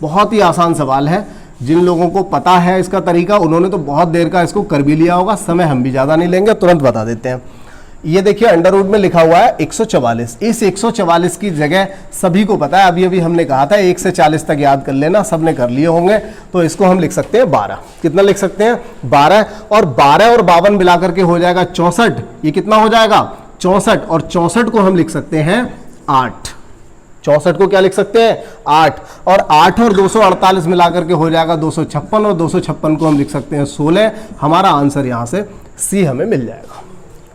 बहुत ही आसान सवाल है। जिन लोगों को पता है इसका तरीका उन्होंने तो बहुत देर का इसको कर भी लिया होगा, समय हम भी ज़्यादा नहीं लेंगे, तुरंत बता देते हैं। ये देखिए अंडर रूट में लिखा हुआ है 144। इस 144 की जगह सभी को पता है, अभी अभी हमने कहा था 1 से 40 तक याद कर लेना, सबने कर लिए होंगे, तो इसको हम लिख सकते हैं 12। कितना लिख सकते हैं 12, और 12 और 52 मिलाकर के हो जाएगा 64। ये कितना हो जाएगा 64, और 64 को हम लिख सकते हैं 8। 64 को क्या लिख सकते हैं 8, और 8 और 248 मिलाकर के हो जाएगा 256, और 256 को हम लिख सकते हैं 16। हमारा आंसर यहाँ से सी हमें मिल जाएगा।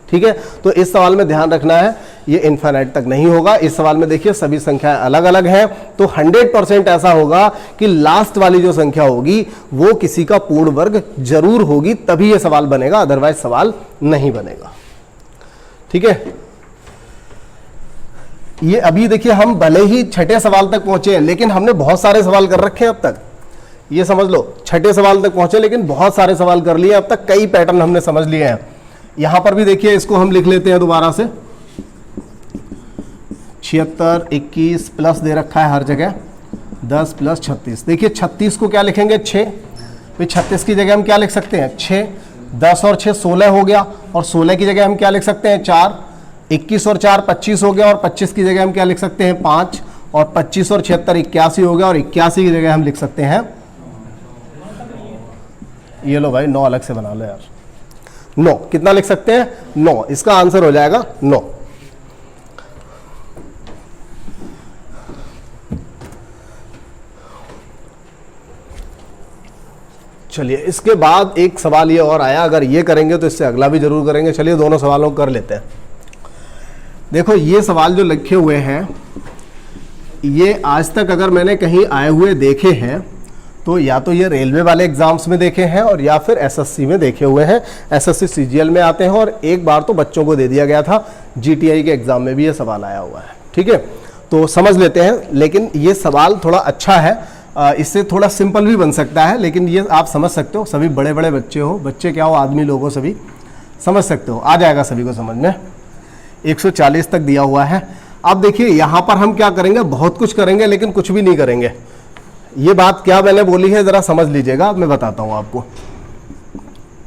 ठीक है, तो इस सवाल में ध्यान रखना है ये इनफाइनाइट तक नहीं होगा। इस सवाल में देखिए सभी संख्याएं अलग अलग हैं, तो 100% ऐसा होगा कि लास्ट वाली जो संख्या होगी वो किसी का पूर्ण वर्ग जरूर होगी, तभी ये सवाल बनेगा, अदरवाइज सवाल नहीं बनेगा। ठीक है, ये अभी देखिए हम भले ही छठे सवाल तक पहुंचे हैं, लेकिन हमने बहुत सारे सवाल कर रखे हैं अब तक। ये समझ लो छठे सवाल तक पहुंचे लेकिन बहुत सारे सवाल कर लिए अब तक, कई पैटर्न हमने समझ लिए हैं। यहां पर भी देखिए इसको हम लिख लेते हैं दोबारा से। 76 21 प्लस दे रखा है हर जगह, 10 प्लस 36। देखिए 36 को क्या लिखेंगे 6, फिर 36 की जगह हम क्या लिख सकते हैं 6, 10 और 6 16 हो गया, और 16 की जगह हम क्या लिख सकते हैं 4, 21 और 4 25 हो गया, और 25 की जगह हम क्या लिख सकते हैं 5, और 25 और 76 81 हो गया, और 81 की जगह हम लिख सकते हैं, ये लो भाई 9 अलग से बना लो यार, 9। कितना लिख सकते हैं 9, इसका आंसर हो जाएगा 9। चलिए इसके बाद एक सवाल ये और आया, अगर ये करेंगे तो इससे अगला भी जरूर करेंगे। चलिए दोनों सवालों को कर लेते हैं। देखो ये सवाल जो लिखे हुए हैं, ये आज तक अगर मैंने कहीं आए हुए देखे हैं तो या तो ये रेलवे वाले एग्जाम्स में देखे हैं और या फिर एसएससी में देखे हुए हैं। एसएससी सीजीएल में आते हैं, और एक बार तो बच्चों को दे दिया गया था, जीटीआई के एग्जाम में भी ये सवाल आया हुआ है। ठीक है, तो समझ लेते हैं। लेकिन ये सवाल थोड़ा अच्छा है, इससे थोड़ा सिंपल भी बन सकता है, लेकिन ये आप समझ सकते हो। सभी बड़े बड़े बच्चे हो, बच्चे क्या हो, आदमी लोग हो, सभी समझ सकते हो, आ जाएगा सभी को समझ में। 140 तक दिया हुआ है। अब देखिए यहाँ पर हम क्या करेंगे, बहुत कुछ करेंगे लेकिन कुछ भी नहीं करेंगे। ये बात क्या मैंने बोली है जरा समझ लीजिएगा, अब मैं बताता हूँ आपको।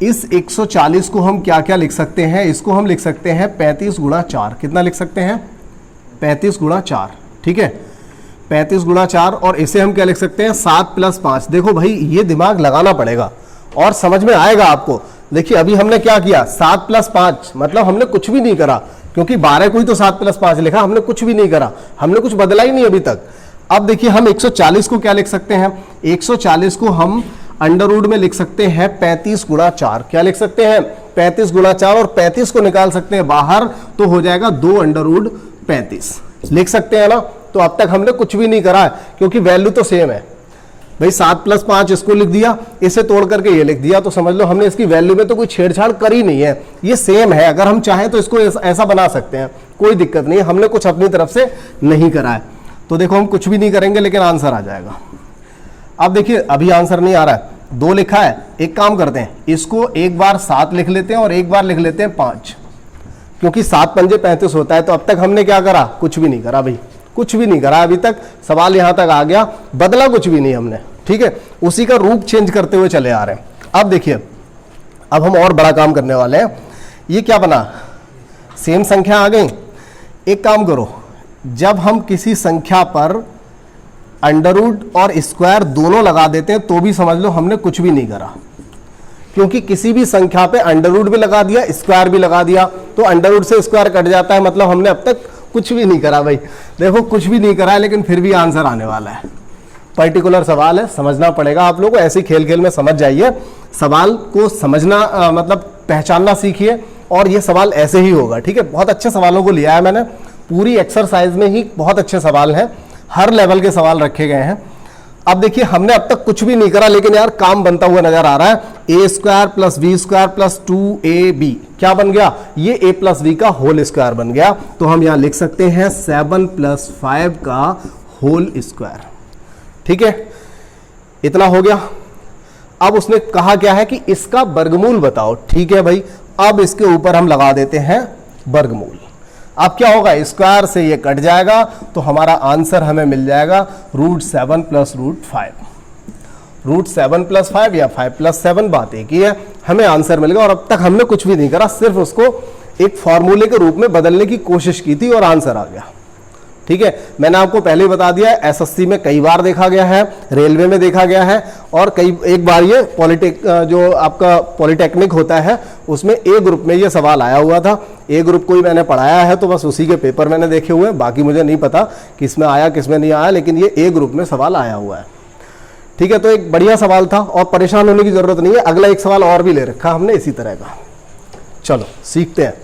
इस 140 को हम क्या क्या लिख सकते हैं, इसको हम लिख सकते हैं 35 गुणा 4। कितना लिख सकते हैं 35 गुणा 4। ठीक है, 35 गुणा 4, और इसे हम क्या लिख सकते हैं 7 प्लस 5। देखो भाई ये दिमाग लगाना पड़ेगा और समझ में आएगा आपको। देखिए अभी हमने क्या किया, 7 प्लस 5 मतलब हमने कुछ भी नहीं करा, क्योंकि 12 को ही तो 7 प्लस 5 लिखा, हमने कुछ भी नहीं करा, हमने कुछ बदला ही नहीं अभी तक। अब देखिए हम 140 को क्या लिख सकते हैं, 140 को हम अंडर रूट में लिख सकते हैं 35 गुणा 4। क्या लिख सकते हैं 35 गुणा 4, और 35 को निकाल सकते हैं बाहर तो हो जाएगा 2 अंडर रूट 35। लिख सकते हैं ना। तो अब तक हमने कुछ भी नहीं करा है, क्योंकि वैल्यू तो सेम है भाई। 7 प्लस 5 इसको लिख दिया, इसे तोड़ करके ये लिख दिया, तो समझ लो हमने इसकी वैल्यू में तो कोई छेड़छाड़ करी नहीं है, ये सेम है। अगर हम चाहें तो इसको ऐसा बना सकते हैं, कोई दिक्कत नहीं है, हमने कुछ अपनी तरफ से नहीं करा है। तो देखो हम कुछ भी नहीं करेंगे लेकिन आंसर आ जाएगा। अब देखिए अभी आंसर नहीं आ रहा है, 2 लिखा है। एक काम करते हैं, इसको एक बार 7 लिख लेते हैं और एक बार लिख लेते हैं 5, क्योंकि 7 पंजे 35 होता है। तो अब तक हमने क्या करा, कुछ भी नहीं करा भाई, कुछ भी नहीं करा अभी तक। सवाल यहां तक आ गया, बदला कुछ भी नहीं हमने। ठीक है, उसी का रूप चेंज करते हुए चले आ रहे हैं। अब देखिए अब हम और बड़ा काम करने वाले हैं। ये क्या बना, सेम संख्या आ गई। एक काम करो, जब हम किसी संख्या पर अंडर रूट और स्क्वायर दोनों लगा देते हैं तो भी समझ लो हमने कुछ भी नहीं करा, क्योंकि किसी भी संख्या पे अंडर रूट भी लगा दिया, स्क्वायर भी लगा दिया, तो अंडर रूट से स्क्वायर कट जाता है, मतलब हमने अब तक कुछ भी नहीं करा भाई। देखो कुछ भी नहीं करा है, लेकिन फिर भी आंसर आने वाला है। पर्टिकुलर सवाल है, समझना पड़ेगा आप लोगों को। ऐसे खेल खेल में समझ जाइए, सवाल को समझना मतलब पहचानना सीखिए, और ये सवाल ऐसे ही होगा। ठीक है, बहुत अच्छे सवालों को लिया है मैंने, पूरी एक्सरसाइज में ही बहुत अच्छे सवाल हैं, हर लेवल के सवाल रखे गए हैं। अब देखिए हमने अब तक कुछ भी नहीं करा, लेकिन यार काम बनता हुआ नजर आ रहा है। A square plus B square plus 2ab क्या बन गया, ये a प्लस बी का होल स्क्वायर बन गया। तो हम यहां लिख सकते हैं 7 प्लस 5 का होल स्क्वायर। ठीक है, इतना हो गया। अब उसने कहा क्या है कि इसका वर्गमूल बताओ। ठीक है भाई, अब इसके ऊपर हम लगा देते हैं वर्गमूल। अब क्या होगा, स्क्वायर से ये कट जाएगा, तो हमारा आंसर हमें मिल जाएगा √7 प्लस √5। √7 प्लस 5 या 5 प्लस 7, बात एक ही है, हमें आंसर मिल गया। और अब तक हमने कुछ भी नहीं करा, सिर्फ उसको एक फॉर्मूले के रूप में बदलने की कोशिश की थी और आंसर आ गया। ठीक है, मैंने आपको पहले ही बता दिया, एसएससी में कई बार देखा गया है, रेलवे में देखा गया है, और एक बार ये जो आपका पॉलिटेक्निक होता है उसमें ए ग्रुप में ये सवाल आया हुआ था। ए ग्रुप को ही मैंने पढ़ाया है, तो बस उसी के पेपर मैंने देखे हुए हैं, बाकी मुझे नहीं पता किसमें आया किसमें नहीं आया, लेकिन ये ए ग्रुप में सवाल आया हुआ है। ठीक है, तो एक बढ़िया सवाल था और परेशान होने की जरूरत नहीं है। अगला एक सवाल और भी ले रखा हमने इसी तरह का। चलो सीखते हैं।